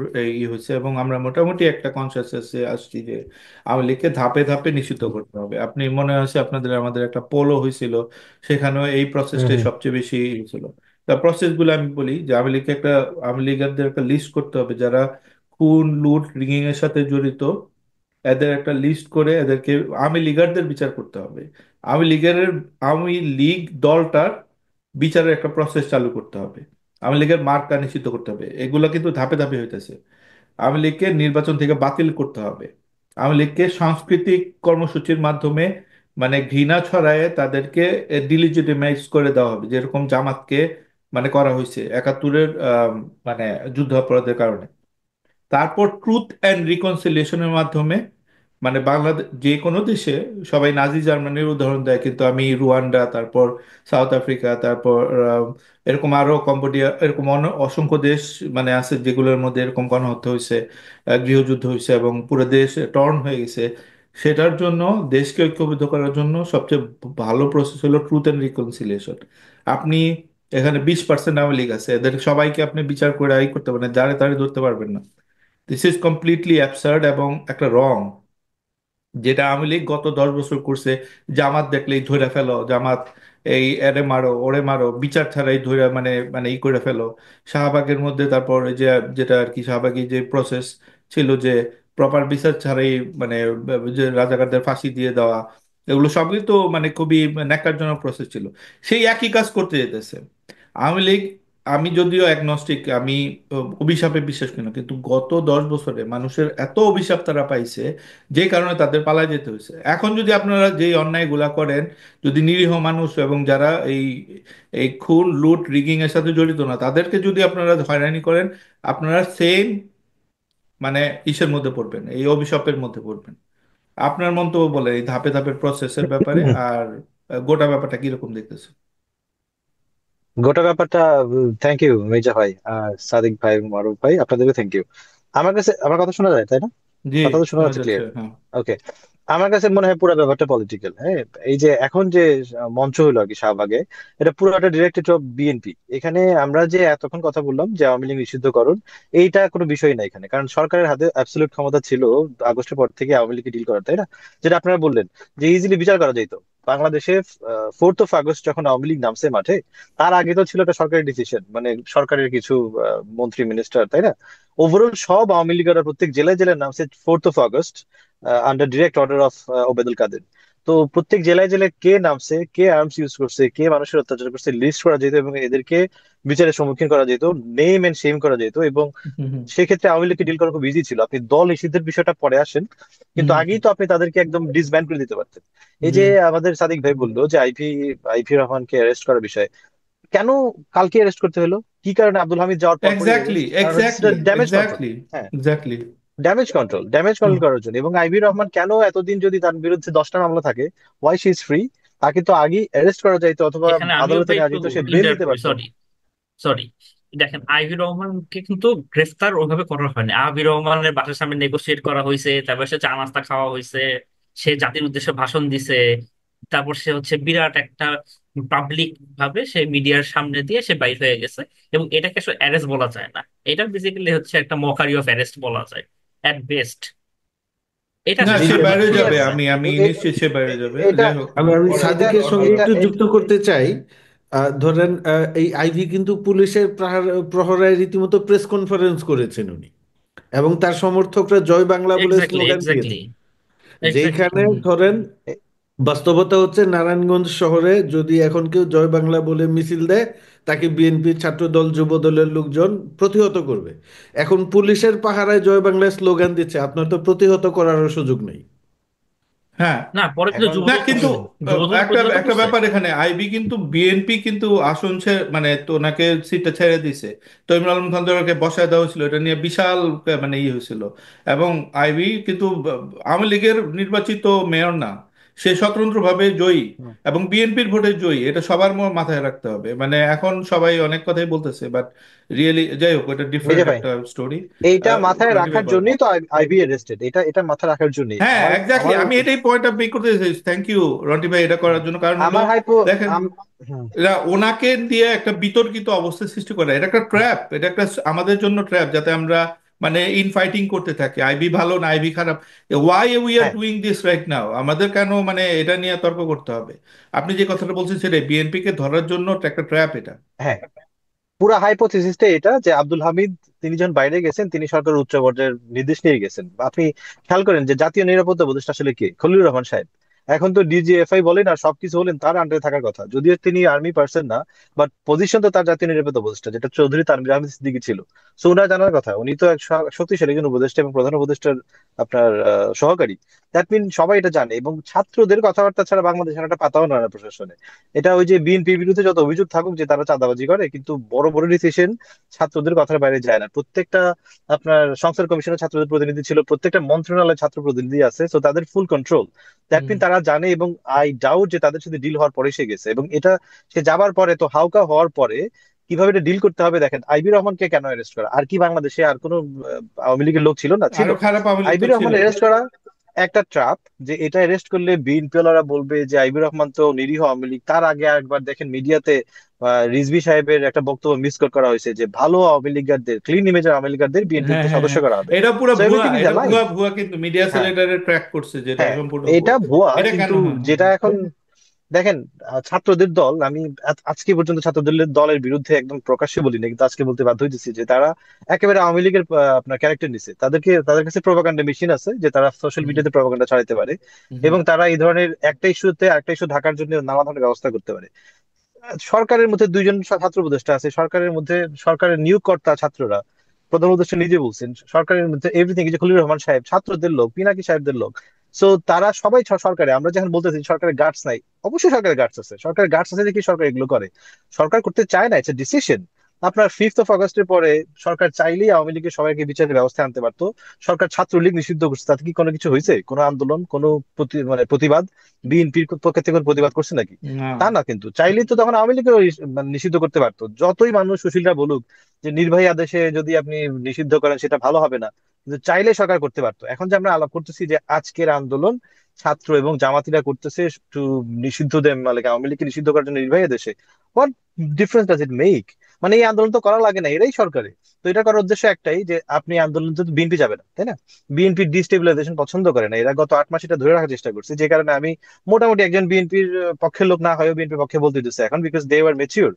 হয়েছে, এবং আমরা মোটামুটি একটা কনসেনসাসে আসছি যে আওয়ামী লীগকে ধাপে ধাপে নিষিদ্ধ করতে হবে। আপনি মনে আছে আপনাদের আমাদের একটা পোলও হয়েছিল, সেখানেও এই হুম প্রসেসটাই হুম সবচেয়ে বেশি হয়েছিল। তা প্রসেসগুলো আমি বলি যে আওয়ামী লীগারদের একটা লিস্ট করতে হবে, যারা খুন লুট রিগিং এর সাথে জড়িত। এদের একটা লিস্ট করে এদেরকে আওয়ামী লীগারদের বিচার করতে হবে। আওয়ামী লীগের আওয়ামী লীগ দলটার বিচারের একটা প্রসেস চালু করতে হবে। আওয়ামী লীগের মার্কা নিষিদ্ধ করতে হবে। এগুলো কিন্তু ধাপে ধাপে হইতেছে। আওয়ামী লীগকে নির্বাচন থেকে বাতিল করতে হবে। আওয়ামী লীগকে সাংস্কৃতিক কর্মসূচির মাধ্যমে মানে ঘৃণা ছড়ায় তাদেরকে ডিলিজিটিমাইজ করে দেওয়া হবে, যেরকম জামাতকে মানে করা হয়েছে একাত্তরের মানে যুদ্ধাপরাধের কারণে। তারপর ট্রুথ অ্যান্ড রিকনসিলিয়েশনের মাধ্যমে মানে বাংলাদেশ যে কোনো দেশে, সবাই নাজি জার্মানির উদাহরণ দেয়, কিন্তু আমি রুয়ান্ডা, তারপর সাউথ আফ্রিকা, তারপর এরকম আরো কম্বোডিয়া, এরকম অসংখ্য দেশ মানে আছে যেগুলোর মধ্যে এরকম গণহত্যা হয়েছে, গৃহযুদ্ধ হয়েছে এবং পুরো দেশ টর্ন হয়ে গেছে। সেটার জন্য দেশকে ঐক্যবদ্ধ করার জন্য সবচেয়ে ভালো প্রসেস হলো ট্রুথ অ্যান্ড রিকনসিলিয়েশন। আপনি এখানে 20% আওয়ামী লীগ আছে, এদের সবাইকে আপনি বিচার করে করতে পারেন, যারে তারে ধরতে পারবেন না। দিস ইজ কমপ্লিটলি অ্যাবসার্ড এবং একটা রং, যেটা আওয়ামী লীগ গত 10 বছর করছে। জামাত দেখলেই ধরে ফেলো, জামাত এই এরে মারো ওরে মারো, বিচার ছাড়াই ধরে মানে মানে করে ফেলো। শাহবাগের মধ্যে তারপর এই যে যেটা আর কি শাহবাগী যে প্রসেস ছিল, যে প্রপার বিচার ছাড়াই মানে যে রাজাকারদের ফাঁসি দিয়ে দেওয়া, এগুলো সবই তো মানে খুবই ন্যাক্কারজনক প্রসেস ছিল। সেই একই কাজ করতে যেতেছে আওয়ামী লীগ। আমি যদিও অ্যাগনস্টিক, আমি অভিশাপে বিশ্বাস করি না, কিন্তু গত 10 বছরে মানুষের এত অভিশাপ তারা পাইছে, যে কারণে তাদের পালায় যেতে হয়েছে। এখন যদি আপনারা যে অন্যায়গুলা করেন, যদি নিরীহ মানুষ এবং যারা এই এই খুন লুট রিগিং এর সাথে জড়িত না তাদেরকে যদি আপনারা হয়রানি করেন, আপনারা সেম মানে ইসের মধ্যে পড়বেন, এই অভিশাপের মধ্যে পড়বেন। আপনার মন্তব্য বলে এই ধাপে ধাপে প্রসেসের ব্যাপারে, হুম। আর গোটা ব্যাপারটা কিরকম দেখতেছে? গোটা ব্যাপারটা, থ্যাংক ইউ মির্জা ভাই আর সাদিক ভাই মারুফ ভাই, আপনাদেরকে থ্যাংক ইউ। আমার কাছে আমার কথা শোনা যায় তাই না? জি, কথা তো শোনা শোনা যাচ্ছে যাচ্ছে, ক্লিয়ার? হ্যাঁ। ওকে। আমার কাছে মনে হয় পুরো ব্যাপারটা পলিটিক্যাল। হ্যাঁ, এই যে এখন যে মঞ্চ হলো আর কি শাহবাগে, এটা পুরোটা ডিরেক্টেড অফ বিএনপি। এখানে আমরা যে এতক্ষণ কথা বললাম যে আওয়ামী লীগ নিষিদ্ধকরণ, এইটা কোনো বিষয় না এখানে, কারণ সরকারের হাতে অ্যাবসলিউট ক্ষমতা ছিল আগস্টের পর থেকে আওয়ামী লীগকে ডিল করার, তাই না? যেটা আপনারা বললেন যে ইজিলি বিচার করা যেত। বাংলাদেশে 4th অফ আগস্ট যখন আওয়ামী লীগ নামছে মাঠে, তার আগে তো ছিল একটা সরকারি ডিসিশন, মানে সরকারের কিছু মন্ত্রী মিনিস্টার, তাই না? ওভারঅল সব আওয়ামী লীগের প্রত্যেক জেলায় জেলায় নামছে 4th of August under direct order of Obaidul Quader. তো প্রত্যেক জেলায় জেলায় কে নামছে, কে আর্মস ইউজ করছে, কে মানুষের অত্যাচার করছে, লিস্ট করা যেত এবং এদেরকে বিচারের সম্মুখীন করা যেত, নেম এন্ড শেম করা যেত। এবং হুম হুম সেক্ষেত্রে আওয়ামী লীগকে ডিল করা খুব ইজি ছিল। আপনি দল নিষিদ্ধের বিষয়টা পরে আসেন, কিন্তু হুম আগেই তো আপনি তাদেরকে একদম ডিসব্যান্ড করে দিতে পারতেন। এই হুম যে আমাদের সাদিক ভাই বললো যে আইপি রহমানকে অ্যারেস্ট করার বিষয়, কেন কালকে অ্যারেস্ট করতে হলো? কি কারণে? আব্দুল হামিদ যাওয়ার পর পরই এক্স্যাক্টলি অ্যারেস্ট? কারণ হচ্ছে এক্স্যাক্টলি ড্যামেজ কন্ট্রোল। এক্স্যাক্টলি হ্যাঁ, এক্স্যাক্টলি। ড্যামেজ কন্ট্রোল করার জন্য। এবং আইবি রহমান কেন এতদিন, যদি তার বিরুদ্ধে 10টা মামলা থাকে, ওয়াই শি ইজ ফ্রি? তাকে তো আগেই অ্যারেস্ট করা যাইতো অথবা এখানে আমিও আদালতে ভাই নেওয়া একটু যেত, সে বেল ইন্টার নিতে করি, পারতো। Sorry sorry. দেখেন, আইভি রহমানকে কিন্তু গ্রেফতার ওইভাবে করা হয়নি। আইভি রহমানের বাসার সামনে নেগোসিয়েট করা হয়েছে, তারপর সে চা নাস্তা খাওয়া হয়েছে, সে জাতির উদ্দেশ্যে ভাষণ দিছে, তারপর সে হচ্ছে বিরাট একটা পাবলিক ভাবে সে মিডিয়ার সামনে দিয়ে সে বাইর হয়ে গেছে। এবং এটাকে আসলে অ্যারেস্ট বলা যায় না, এটা বেসিক্যালি হচ্ছে একটা মকারি অফ অ্যারেস্ট বলা যায় অ্যাট বেস্ট। এটা না, আসলে সে জি, শাহবাগ বাইরে ঠিক যাবে, করার আছে। না। আমি এ- এ- নিশ্চিত সে বাইরে যাবে। এটা যাই হোক, আমি পরে এটা সাদিকের অন্য সঙ্গে এটা একটু এটা যুক্ত করতে চাই। ধরেন এই আইভি কিন্তু পুলিশের প্রহরায় রীতিমতো প্রেস কনফারেন্স করেছেন উনি, এবং তার সমর্থকরা জয় বাংলা বলে এক্স্যাক্টলি, স্লোগান এক্স্যাক্টলি, দিয়েছে। এক্স্যাক্টলি। যেখানে ধরেন বাস্তবতা হচ্ছে নারায়ণগঞ্জ শহরে যদি এখন কেউ জয় বাংলা বলে মিছিল দেয়, তাকে বিএনপি ছাত্রদল যুব দলের লোকজন প্রতিহত করবে। এখন পুলিশের পাহারায় জয় বাংলায় স্লোগান দিচ্ছে, আপনার তো প্রতিহত করারও সুযোগ নেই। হ্যাঁ। না, পরে কিন্তু এখন না যুবদল কিন্তু যুবদল একটা প্রতিহত একটা করছে। ব্যাপার এখানে, আইবি কিন্তু বিএনপি কিন্তু আসন মানে তো ওনাকে সিটটা ছেড়ে দিছে, তৈমুর আলম খান ওকে বসায় দেওয়া হয়েছিল, এটা নিয়ে বিশাল মানে ইয়ে হয়েছিল। এবং আইবি কিন্তু আওয়ামী লীগের নির্বাচিত মেয়র না, সে স্বতন্ত্রভাবে জয়ী হুম, এবং বিএনপির ভোটে জয়ী, এটা সবার মাথায় রাখতে হবে। মানে এখন সবাই অনেক কথাই বলতেছে, বাট রিয়েলি যাই হোক, এটা ডিফারেন্ট মিজে ভাই, একটা স্টোরি। এইটা মাথায় রনি ভাই রাখার বলেন। জন্যই তো আইবি অ্যারেস্টেড, এটা মাথায় রাখার জন্যই হ্যাঁ, আমার এক্স্যাক্টলি, আমার আমি এটাই পয়েন্ট মেক করতে চাইছি। থ্যাংক ইউ রন্টি ভাই এটা করার জন্য। কারণ হলো আমার হাইপো দেখেন, হুম, এরা ওনাকে দিয়ে একটা বিতর্কিত অবস্থা সৃষ্টি করে, এটা একটা ট্র্যাপ, এটা একটা আমাদের জন্য ট্র্যাপ, যাতে আমরা মানে ইন ফাইটিং করতে থাকি, আইবি ভালো না আইবি খারাপ, ওয়াই উই আর হ্যাঁ ডুইং দিস রাইট নাও, আমাদের কেন মানে এটা নিয়ে তর্ক করতে হবে? আপনি যে কথাটা বলছেন সেটাই, বিএনপি কে ধরার জন্য একটা ট্র্যাপ এটা। হ্যাঁ, পুরা হাইপোথিসিসটা এটা যে আব্দুল হামিদ তিনি যখন বাইরে গেছেন তিনি সরকারের উচ্চ পর্যায়ের নির্দেশ নিয়ে গেছেন। আপনি খেয়াল করেন যে জাতীয় নিরাপত্তা উপদেষ্টা আসলে কে, খলিলুর রহমান সাহেব। এখন তো ডিজিএফআই বলেন আর সবকিছু বলেন তার আন্ডারে থাকার কথা, যদিও তিনি আর্মি পার্সন না, বাট পজিশন তো তার জাতীয় নিরাপত্তা উপদেষ্টা, যেটা চৌধুরী তানভীর আহমেদ সিদ্দিকী ছিল। সো উনার জানার কথা, উনি তো এক শক্তিশালী একজন উপদেষ্টা এবং প্রধান উপদেষ্টার আপনার সহকারী। দ্যাট মিন সবাই এটা জানে, এবং ছাত্রদের কথাবার্তা ছাড়া বাংলাদেশের একটা পাতাও নয় না প্রশাসনে। এটা ওই যে বিএনপির বিরুদ্ধে যত অভিযোগ থাকুক যে তারা চাঁদাবাজি করে, কিন্তু বড় বড় ডিসিশন ছাত্রদের কথার বাইরে যায় না। প্রত্যেকটা আপনার সংস্কার কমিশনের ছাত্রদের প্রতিনিধি ছিল, প্রত্যেকটা মন্ত্রণালয়ের ছাত্র প্রতিনিধি আছে, তো তাদের ফুল কন্ট্রোল। That hmm. মিন তারা জানে, এবং আই ডাউট যে তাদের সাথে ডিল হওয়ার পরে সে গেছে, এবং এটা সে যাবার পরে তো হাউকা হওয়ার পরে কিভাবে এটা ডিল করতে হবে দেখেন। আইবি রহমানকে কেন অ্যারেস্ট করা, আর কি বাংলাদেশে আর কোনো আওয়ামী লীগের লোক ছিল না, ছিল? আরো খারাপ আওয়ামী লীগ আইবি তো রহমান ছিলই। অ্যারেস্ট করা একটা ট্রাপ, যে এটা অ্যারেস্ট করলে বিএনপি ওয়ালারা বলবে যে আইবি রহমান তো নিরীহ আওয়ামী লীগ। তার আগে একবার দেখেন মিডিয়াতে রিজভী সাহেবের একটা বক্তব্য মিসকোট করা হয়েছে যে ভালো আওয়ামী লীগারদের, ক্লিন ইমেজের আওয়ামী লীগারদের হ্যাঁ, বিএনপিতে হ্যাঁ, সদস্য হ্যাঁ, করা হবে। এটা পুরো সো ভুয়া, এভরিথিং ইজ এটা আ লাই। ভুয়া ভুয়া, কিন্তু মিডিয়া সেল হ্যাঁ, এটারে ট্র্যাক করছে, যে এটা হ্যাঁ, সম্পূর্ণ এটা ভুয়া। ভুয়া, এটা কেন? কিন্তু হ্যাঁ, হ্যাঁ, যেটা এখন দেখেন, ছাত্রদের দল, আমি আজকে পর্যন্ত ছাত্রদের দলের বিরুদ্ধে একদম প্রকাশ্যে বলিনি, কিন্তু আজকে বলতে বাধ্য হইতেছি যে তারা একেবারে আওয়ামী লীগের আপনার ক্যারেক্টার নিছে। তাদের কাছে প্রোপাগান্ডা মেশিন আছে, যে তারা সোশ্যাল হুম, মিডিয়াতে প্রোপাগান্ডা ছড়াইতে পারে, হুম। এবং তারা এই ধরনের একটা ইস্যুতে আরেকটা ইস্যু ঢাকার জন্য নানা ধরনের ব্যবস্থা করতে পারে। সরকারের মধ্যে দুইজন ছাত্র উপদেষ্টা আছে, সরকারের মধ্যে সরকারের নিয়োগকর্তা ছাত্ররা, প্রধান উপদেষ্টা নিজে বলছেন সরকারের মধ্যে এভরিথিং, যে খলিলুর রহমান সাহেব ছাত্রদের লোক, পিনাকি সাহেবদের লোক। সো তারা সবাই সরকারে, আমরা যখন বলতেছি সরকারের গার্ডস নাই, অবশ্যই সরকারের গার্ডস আছে, সরকারের গার্ডস আছে দেখি সরকার এগুলো করে। সরকার করতে চায় না, ইটস এ ডিসিশন। আপনার 5th অফ আগস্টের পরে সরকার চাইলেই আওয়ামী লীগের সবাইকে বিচারের ব্যবস্থা আনতে পারতো। সরকার ছাত্রলীগ নিষিদ্ধ করছে, তাতে কি কোনো কিছু হয়েছে? কোনো আন্দোলন, কোনো মানে প্রতিবাদ বিএনপির পক্ষ থেকে কোনো প্রতিবাদ করছে নাকি? না। তা না, কিন্তু চাইলেই তো তখন আওয়ামী লীগকে মানে নিষিদ্ধ করতে পারতো। যতই মানুষ সুশীলরা বলুক যে নির্বাহী আদেশে যদি আপনি নিষিদ্ধ করেন সেটা ভালো হবে না, কিন্তু চাইলে সরকার করতে পারতো। এখন যে আমরা আলাপ করতেছি যে আজকের আন্দোলন ছাত্র এবং জামাতিরা করতেছে টু নিষিদ্ধ দেন, মানে আওয়ামী লীগকে নিষিদ্ধ করার জন্য নির্বাহী আদেশে, what difference does it make? মানে এই আন্দোলন তো করা লাগে না, এরাই সরকারে। তো এটা করার উদ্দেশ্য একটাই, যে আপনি আন্দোলন তো বিএনপি যাবে না, তাই না? বিএনপি ডিস্টেবিলাইজেশন পছন্দ করে না, এরা গত 8 মাস এটা ধরে রাখার চেষ্টা করছে, যে কারণে আমি মোটামুটি একজন বিএনপির পক্ষের লোক না হয়েও বিএনপির পক্ষে বলতে দিচ্ছে এখন, বিকজ দে আর মেচিউর।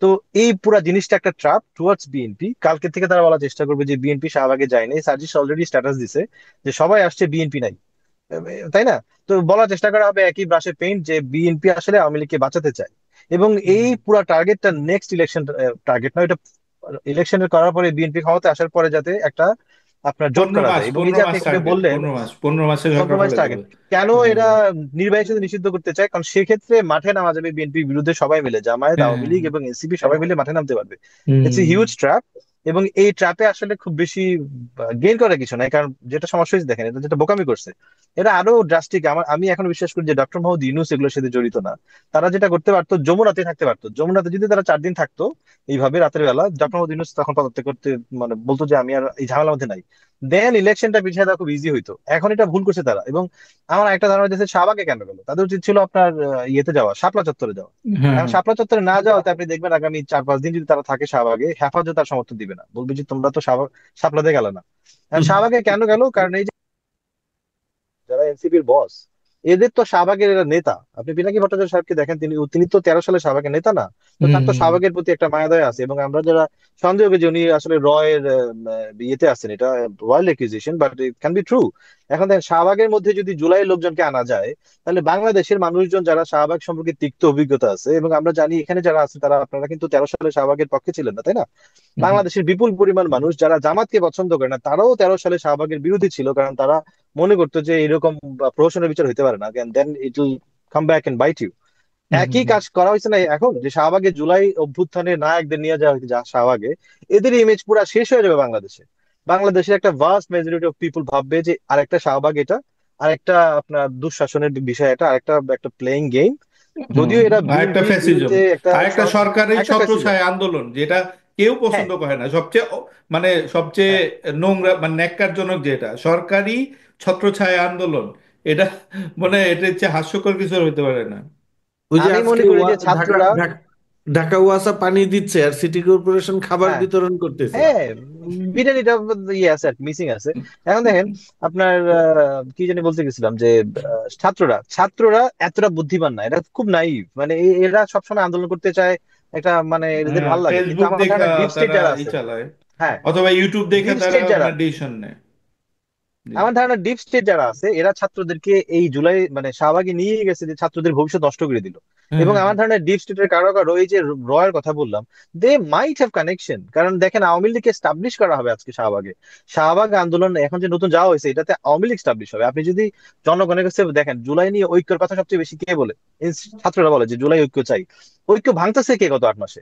তো এই পুরা জিনিসটা একটা ট্রাপ টুয়ার্ডস বিএনপি। কালকে থেকে তারা বলার চেষ্টা করবে যে বিএনপি শাহবাগে যায়নি, সার্জিস অলরেডি স্ট্যাটাস দিছে যে সবাই আসছে, বিএনপি নাই, তাই না? তো বলার চেষ্টা করা হবে একই ব্রাশে পেইন্ট যে বিএনপি আসলে আওয়ামী লীগকে বাঁচাতে চায়। এবং এই হুম। পুরা টার্গেটটা নেক্সট ইলেকশন টার্গেট নয়, এটা ইলেকশন করার পরে বিএনপি ক্ষমতা আসার পরে যাতে একটা আপনার জোট পনেরো করা মাস যায়। এবং এই পনেরো যে আপনি মাস এখানে টার্গেট, বললেন 15 মাস, 15 মাসে ঝগড়া কম্প্রোমাইজ ফেলে টার্গেট, দেবে। কেন হ্যাঁ, এরা নির্বাহী সাথে নিষিদ্ধ করতে চায়? কারণ সেক্ষেত্রে মাঠে নামা যাবে বিএনপির বিরুদ্ধে সবাই মিলে, জামায়াত, হ্যাঁ, আওয়ামী লীগ এবং এনসিপি সবাই মিলে মাঠে নামতে পারবে। It's a hmm, huge trap. এবং এই ট্র্যাপে আসলে খুব বেশি গেইন করার কিছু নাই, কারণ যেটা সমস্যা হয়েছে দেখেন, এটা যেটা বোকামি করছে, এটা আরো ড্রাস্টিক। আমি এখন বিশ্বাস করি যে ডক্টর মোহাম্মদ ইউনূস এগুলোর সাথে জড়িত না। তারা যেটা করতে পারতো, যমুনাতে থাকতে পারতো, যমুনাতে যদি তারা 4 দিন থাকতো এইভাবে রাতের বেলা, ডক্টর মোহাম্মদ ইউনূস তখন পদত্যাগ করতে মানে বলতো যে আমি আর এই ঝামেলার মধ্যে নাই, দেন ইলেকশনটা পিছিয়ে দেওয়া খুব ইজি হইতো। এখন এটা ভুল করছে তারা। এবং আমার একটা ধারণা হচ্ছে শাহবাগে কেন গেল, তাদের উচিত ছিল আপনার ইয়েতে যাওয়া, শাপলা চত্বরে যাওয়া। হ্যাঁ, এখন হ্যাঁ। শাপলা চত্বরে না যাওয়াতে আপনি দেখবেন আগামী 4-5 দিন যদি তারা থাকে শাহবাগে, হেফাজত তার সমর্থন দিবে না, বলবে যে তোমরা তো শাপলাতে গেলে না। এখন শাহবাগে কেন গেল? কারণ এই যে যারা এনসিপির বস, এদের তো শাহবাগের এরা নেতা। আপনি পিনাকি ভট্টাচার্য সাহেবকে দেখেন, তিনি তিনি তো 13 সালে শাহবাগের নেতা না? তো হুম তার তো হুম শাহবাগের প্রতি একটা মায়াদয় আছে। এবং আমরা যারা সন্দেহ করি যে উনি আসলে রয়ের ইয়েতে আছেন, এটা wild accusation, but it can be true. এখন দেখেন, শাহবাগের মধ্যে যদি জুলাইয়ের লোকজনকে আনা যায়, তাহলে বাংলাদেশের মানুষজন যারা শাহবাগ সম্পর্কে তিক্ত অভিজ্ঞতা আছে, এবং আমরা জানি এখানে যারা আছে তারা, আপনারা কিন্তু 13 সালে শাহবাগের পক্ষে ছিলেন না, তাই না? হুম হুম বাংলাদেশের বিপুল পরিমাণ মানুষ যারা জামাতকে পছন্দ করে না, তারাও 13 সালে শাহবাগের বিরোধী ছিল, কারণ তারা মনে করতো যে এরকম প্রহসনের বিচার হতে পারে না, then it will come back and bite you. Hmm hmm একই হুম। কাজ করা হয়েছে না এখন, যে শাহবাগে জুলাই অভ্যুত্থানের নায়কদের নিয়ে যাওয়া হয়েছে শাহবাগে, এদের ইমেজ পুরা শেষ হয়ে যাবে বাংলাদেশে। বাংলাদেশের একটা ভাস্ট মেজরিটি অফ পিপল ভাববে যে আরেকটা শাহবাগ এটা, আরেকটা আপনার দুঃশাসনের বিষয়, এটা আরেকটা একটা প্লেইং গেম। হুম। যদিও এরা আর একটা বিএনপির ফ্যাসিজম, বিরুদ্ধে একটা আর একটা সরকারি একটা ফ্যাসিজম। ছত্রছায়া আন্দোলন, যেটা কেউ হ্যাঁ, পছন্দ করে না। সবচেয়ে মানে সবচেয়ে হ্যাঁ। নোংরা মানে ন্যাক্কারজনক যেটা সরকারি ছত্রছায়া আন্দোলন, এটা মানে এটা হচ্ছে হাস্যকর কিছু আর হইতে পারে না। ওই যে আমি মনে আজকে করি যে ঢাকা ছাত্ররা, ঢাকা ওয়াসা পানি দিচ্ছে আর সিটি কর্পোরেশন খাবার হ্যাঁ, বিতরণ করতেছে। হ্যাঁ, বিরিয়ানিটা ইয়ে আছে, মিসিং আছে। এখন দেখেন, আপনার কি জানি বলতে গেছিলাম, যে ছাত্ররা এতটা বুদ্ধিমান না, এরা খুব নাইভ, মানে এরা সবসময় আন্দোলন করতে চায়, একটা মানে এদের হ্যাঁ, ভালো লাগে। কিন্তু ফেসবুক আমার দেখা ধারণা ডিপ স্টেট তারা যারা ই আছে, চালায়, হ্যাঁ, অথবা ইউটিউব দেখে ডিপ তারা স্টেট যারা, মানে ডিসিশন নেয়। জি। আমার ধারণা ডিপ স্টেট যারা আছে, এরা ছাত্রদেরকে এই জুলাই মানে শাহবাগে নিয়ে গেছে, যে ছাত্রদের ভবিষ্যৎ নষ্ট করে দিল। হ্যাঁ এবং হ্যাঁ আমার হ্যাঁ। ধারণা ডিপ স্টেটের কারো কারো, এই যে রয়ের কথা বললাম, দে মাইট হ্যাভ কানেকশন। কারণ দেখেন, আওয়ামী লীগকে স্টাবলিশ করা হবে আজকে শাহবাগে। শাহবাগ আন্দোলন এখন যে নতুন যাওয়া হয়েছে, এটাতে আওয়ামী লীগ স্টাবলিশ হবে। আপনি যদি জনগণের কাছে দেখেন, জুলাই নিয়ে ঐক্যের কথা সবচেয়ে বেশি কে বলে? ছাত্ররা বলে যে জুলাই ঐক্য চাই। ঐক্য ভাঙতেছে কে গত 8 মাসে?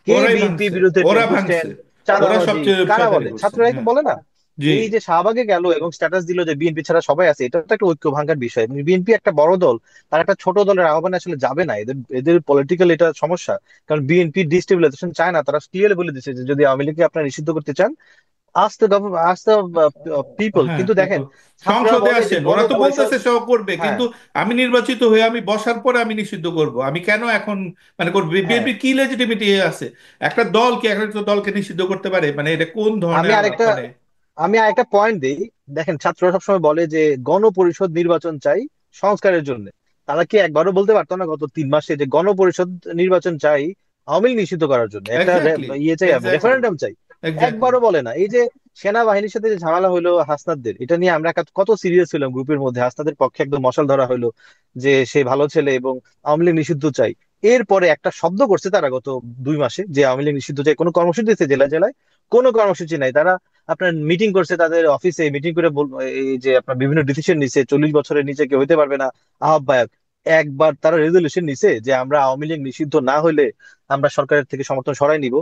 কে ওরাই বিএনপি ভাঙছে, বিরুদ্ধে ওরা টেম্পু ভাঙছে, স্ট্যান্ড, ওরা চাঁদাবাজি সবচেয়ে কারা শয়তানি বলে? করছে। ছাত্ররাই তো হ্যাঁ। বলে না? জি। এই যে শাহবাগে গেল এবং স্ট্যাটাস দিল যে বিএনপি ছাড়া সবাই আছে, এটা তো একটা ঐক্য ভাঙার বিষয়। বিএনপি একটা বড় দল, তার একটা ছোট দলের আহ্বানে আসলে যাবে না। এদের এদের পলিটিক্যাল এটা সমস্যা। কারণ বিএনপি ডিস্টেবিলাইজেশন চায় না, তারা ক্লিয়ারলি বলে দিচ্ছে যে যদি আওয়ামী লীগকে আপনারা নিষিদ্ধ করতে চান, আস্তে আস্তে পিপল। হ্যাঁ কিন্তু দেখেন, পিপল ছাত্ররা সংসদে বলে যে আসেন, ওরা তো গণপরিষদ, বলতেছে সব করবে, হ্যাঁ, কিন্তু আমি নির্বাচিত হয়ে আমি বসার পরে আমি নিষিদ্ধ করব, আমি কেন এখন মানে করবো? হ্যাঁ। বিএনপির কি লেজিটিমিটি আছে একটা দলকে, একটা দলকে নিষিদ্ধ করতে পারে? মানে এটা কোন আমি ধরনের আরেকটা মানে। আমি আরেকটা পয়েন্ট দিই। দেখেন, ছাত্ররা সবসময় বলে যে গণপরিষদ নির্বাচন চাই সংস্কারের জন্য। তারা কি একবারও বলতে পারতো না গত 3 মাসে যে গণপরিষদ নির্বাচন চাই আওয়ামী লীগ নিষিদ্ধ করার জন্য, একটা এক্স্যাক্টলি, ইয়ে চাই, এক্স্যাক্টলি, রেফারেন্ডাম চাই? এক্স্যাক্টলি। একবারও বলে না। এই যে সেনাবাহিনীর সাথে যে ঝামেলা হলো হাসনাতদের, এটা নিয়ে আমরা কত সিরিয়াস ছিলাম গ্রুপের মধ্যে, হাসনাতের পক্ষে একদম মশাল ধরা হলো যে সে ভালো ছেলে এবং আওয়ামী লীগ নিষিদ্ধ চাই। এরপরে একটা শব্দ করছে তারা গত 2 মাসে, যে আওয়ামী লীগ নিষিদ্ধ চাই। কোনো কর্মসূচি দিচ্ছে জেলায় জেলায়? কোনো কর্মসূচি নাই। তারা আপনার মিটিং করছে, তাদের অফিসে মিটিং করে এই যে আপনার বিভিন্ন ডিসিশন নিছে, 40 বছরের নিচে কেউ হইতে পারবে না আহ্বায়ক। একবার তারা রেজলিউশন নিছে যে আমরা আওয়ামী লীগ নিষিদ্ধ না হইলে আমরা সরকারের থেকে সমর্থন সরাই নিব?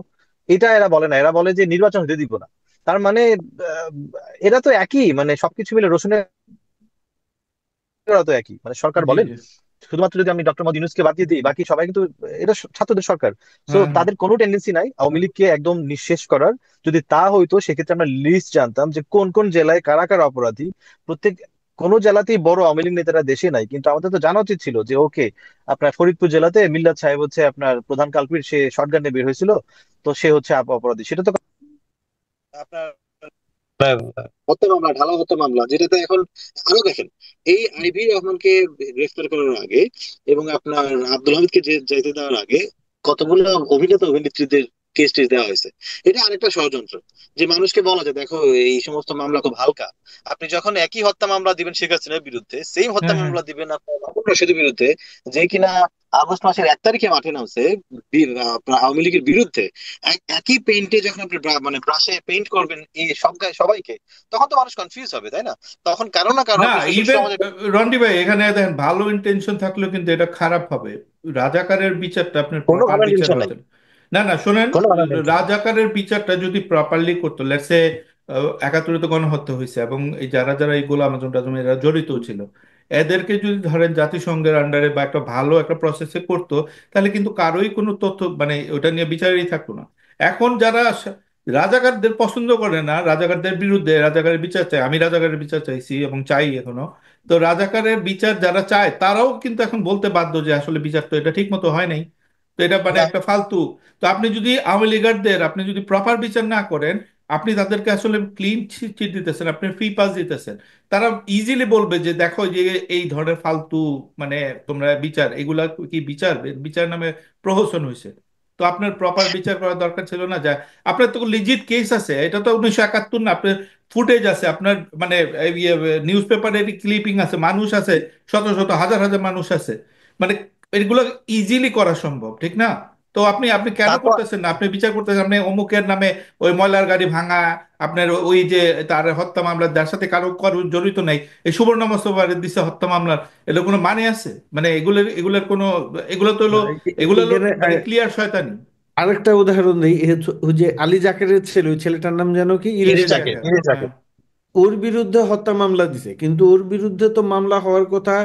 এটা এরা বলে না। এরা বলে যে নির্বাচন হতে দিব না। তার মানে আহ, এরা তো একই, মানে সবকিছু মিলে রসুনের তো একই, মানে সরকার জি বলেন। জি। শুধুমাত্র যদি আমি ডক্টর মোহাম্মদ ইউনূসকে বাদ দিয়ে দিই, বাকি সবাই কিন্তু এটা ছাত্রদের সরকার। সো হ্যাঁ হ্যাঁ। তাদের কোনো টেন্ডেন্সি নাই আওয়ামী লীগকে একদম নিঃশেষ করার। যদি তা হইতো, সেক্ষেত্রে আমরা লিস্ট জানতাম যে কোন কোন জেলায় কারা কারা অপরাধী। প্রত্যেক কোনো জেলাতেই বড় আওয়ামী লীগ নেতারা দেশে নাই, কিন্তু আমাদের তো জানা উচিত ছিল যে ওকে, আপনার ফরিদপুর জেলাতে মিল্লাত সাহেব হচ্ছে আপনার প্রধান কালপিট, সে শটগান নিয়ে বের হয়েছিল, তো সে হচ্ছে অপরাধী। সেটা তো আপনার হত্যা মামলা, ঢালা হত্যা মামলা, যেটাতে এখন আরো দেখেন, এই আইভি রহমানকে গ্রেফতার করার আগে এবং আপনার আব্দুল হামিদকে যেতে দেওয়ার আগে কতগুলো অভিনেতা অভিনেত্রীদের কেস টেস দেওয়া হয়েছে। এটা আরেকটা ষড়যন্ত্র, যে মানুষকে বলা যায় দেখো এই সমস্ত মামলা খুব হালকা। আপনি যখন একই হত্যা মামলা দিবেন শেখ হাসিনার বিরুদ্ধে, সেম হত্যা হ্যাঁ হ্যাঁ। মামলা দিবেন আপনার মামুন রশিদের বিরুদ্ধে, যে কিনা আগস্ট মাসের 1 তারিখে মাঠে নামছে আপনার আওয়ামী লীগের বিরুদ্ধে, একই পেইন্টে যখন আপনি মানে ব্রাশে পেইন্ট করবেন এই সব সবাইকে, তখন তো মানুষ কনফিউজ হবে, তাই না? তখন কারো না কারো না, আপনি সুশীল ইভেন সমাজে। রন্টি ভাই এখানে দেখেন ভালো ইন্টেনশন থাকলেও কিন্তু এটা খারাপ হবে। রাজাকারের বিচারটা আপনার কোনো প্রপার ভালো বিচার টেনশন নাই, হতো না। না না, শোনেন, কোনো ভালো টেনশন নাই। রাজাকারের বিচারটা যদি প্রপারলি করতো, লেটসে 71 তো গণহত্যা হয়েছে এবং এই যারা যারা এই গোলাম আজম টাজম এরা জড়িত ছিল, এদেরকে যদি ধরেন জাতিসংঘের আন্ডারে বা একটা ভালো একটা প্রসেসে করতো, তাহলে কিন্তু কারোই কোনো তথ্য মানে ওটা নিয়ে বিচারই থাকতো না। এখন যারা রাজাকারদের পছন্দ করে না, রাজাকারদের বিরুদ্ধে রাজাকারের বিচার চায়, আমি রাজাকারের বিচার চাইছি এবং চাই এখনো। তো রাজাকারের বিচার যারা চায় তারাও কিন্তু এখন বলতে বাধ্য যে আসলে বিচার তো এটা ঠিক মতো হয় নাই, তো এটা মানে না, একটা ফালতু। তো আপনি যদি আওয়ামী লীগারদের আপনি যদি প্রপার বিচার না করেন, আপনি তাদেরকে আসলে ক্লিন চিট দিতেছেন, আপনি ফ্রি পাস দিতেছেন। তারা ইজিলি বলবে যে দেখো যে এই ধরনের ফালতু মানে তোমরা বিচার এগুলা কি বিচার, বিচার নামে প্রহসন হয়েছে। তো আপনার প্রপার বিচার করার দরকার ছিল না? যা আপনার তো লিজিট কেস আছে, এটা তো 1971 না, আপনার ফুটেজ আছে, আপনার মানে নিউজ পেপারের ক্লিপিং আছে, মানুষ আছে, শত শত হাজার হাজার মানুষ আছে, মানে এগুলো ইজিলি করা সম্ভব, ঠিক না? তো আপনি আপনি কেন তারপর করতেছেন না? আপনি বিচার করতেছেন, আপনি অমুকের নামে ওই ময়লার গাড়ি ভাঙা, আপনার ওই যে তার হত্যা মামলা যার সাথে কারো কারো জড়িত নাই, এই সুবর্ণ মস্তফার দিছে হত্যা মামলার, এগুলো কোনো মানে আছে? মানে এগুলোর এগুলোর কোনো, এগুলো তো হলো, এগুলো হলো এখানে মানে ক্লিয়ার শয়তানি। আরেকটা উদাহরণ দিই, ওই যে আলী জাকেরের ছেলে, ওই ছেলেটার নাম যেন কি, ইলিশ ইরে ইলিশ জাকের, জাকের। জায়গা, ইলিশ হ্যাঁ। জাকের। ওর বিরুদ্ধে হত্যা মামলা দিছে, কিন্তু ওর বিরুদ্ধে তো মামলা হওয়ার কথা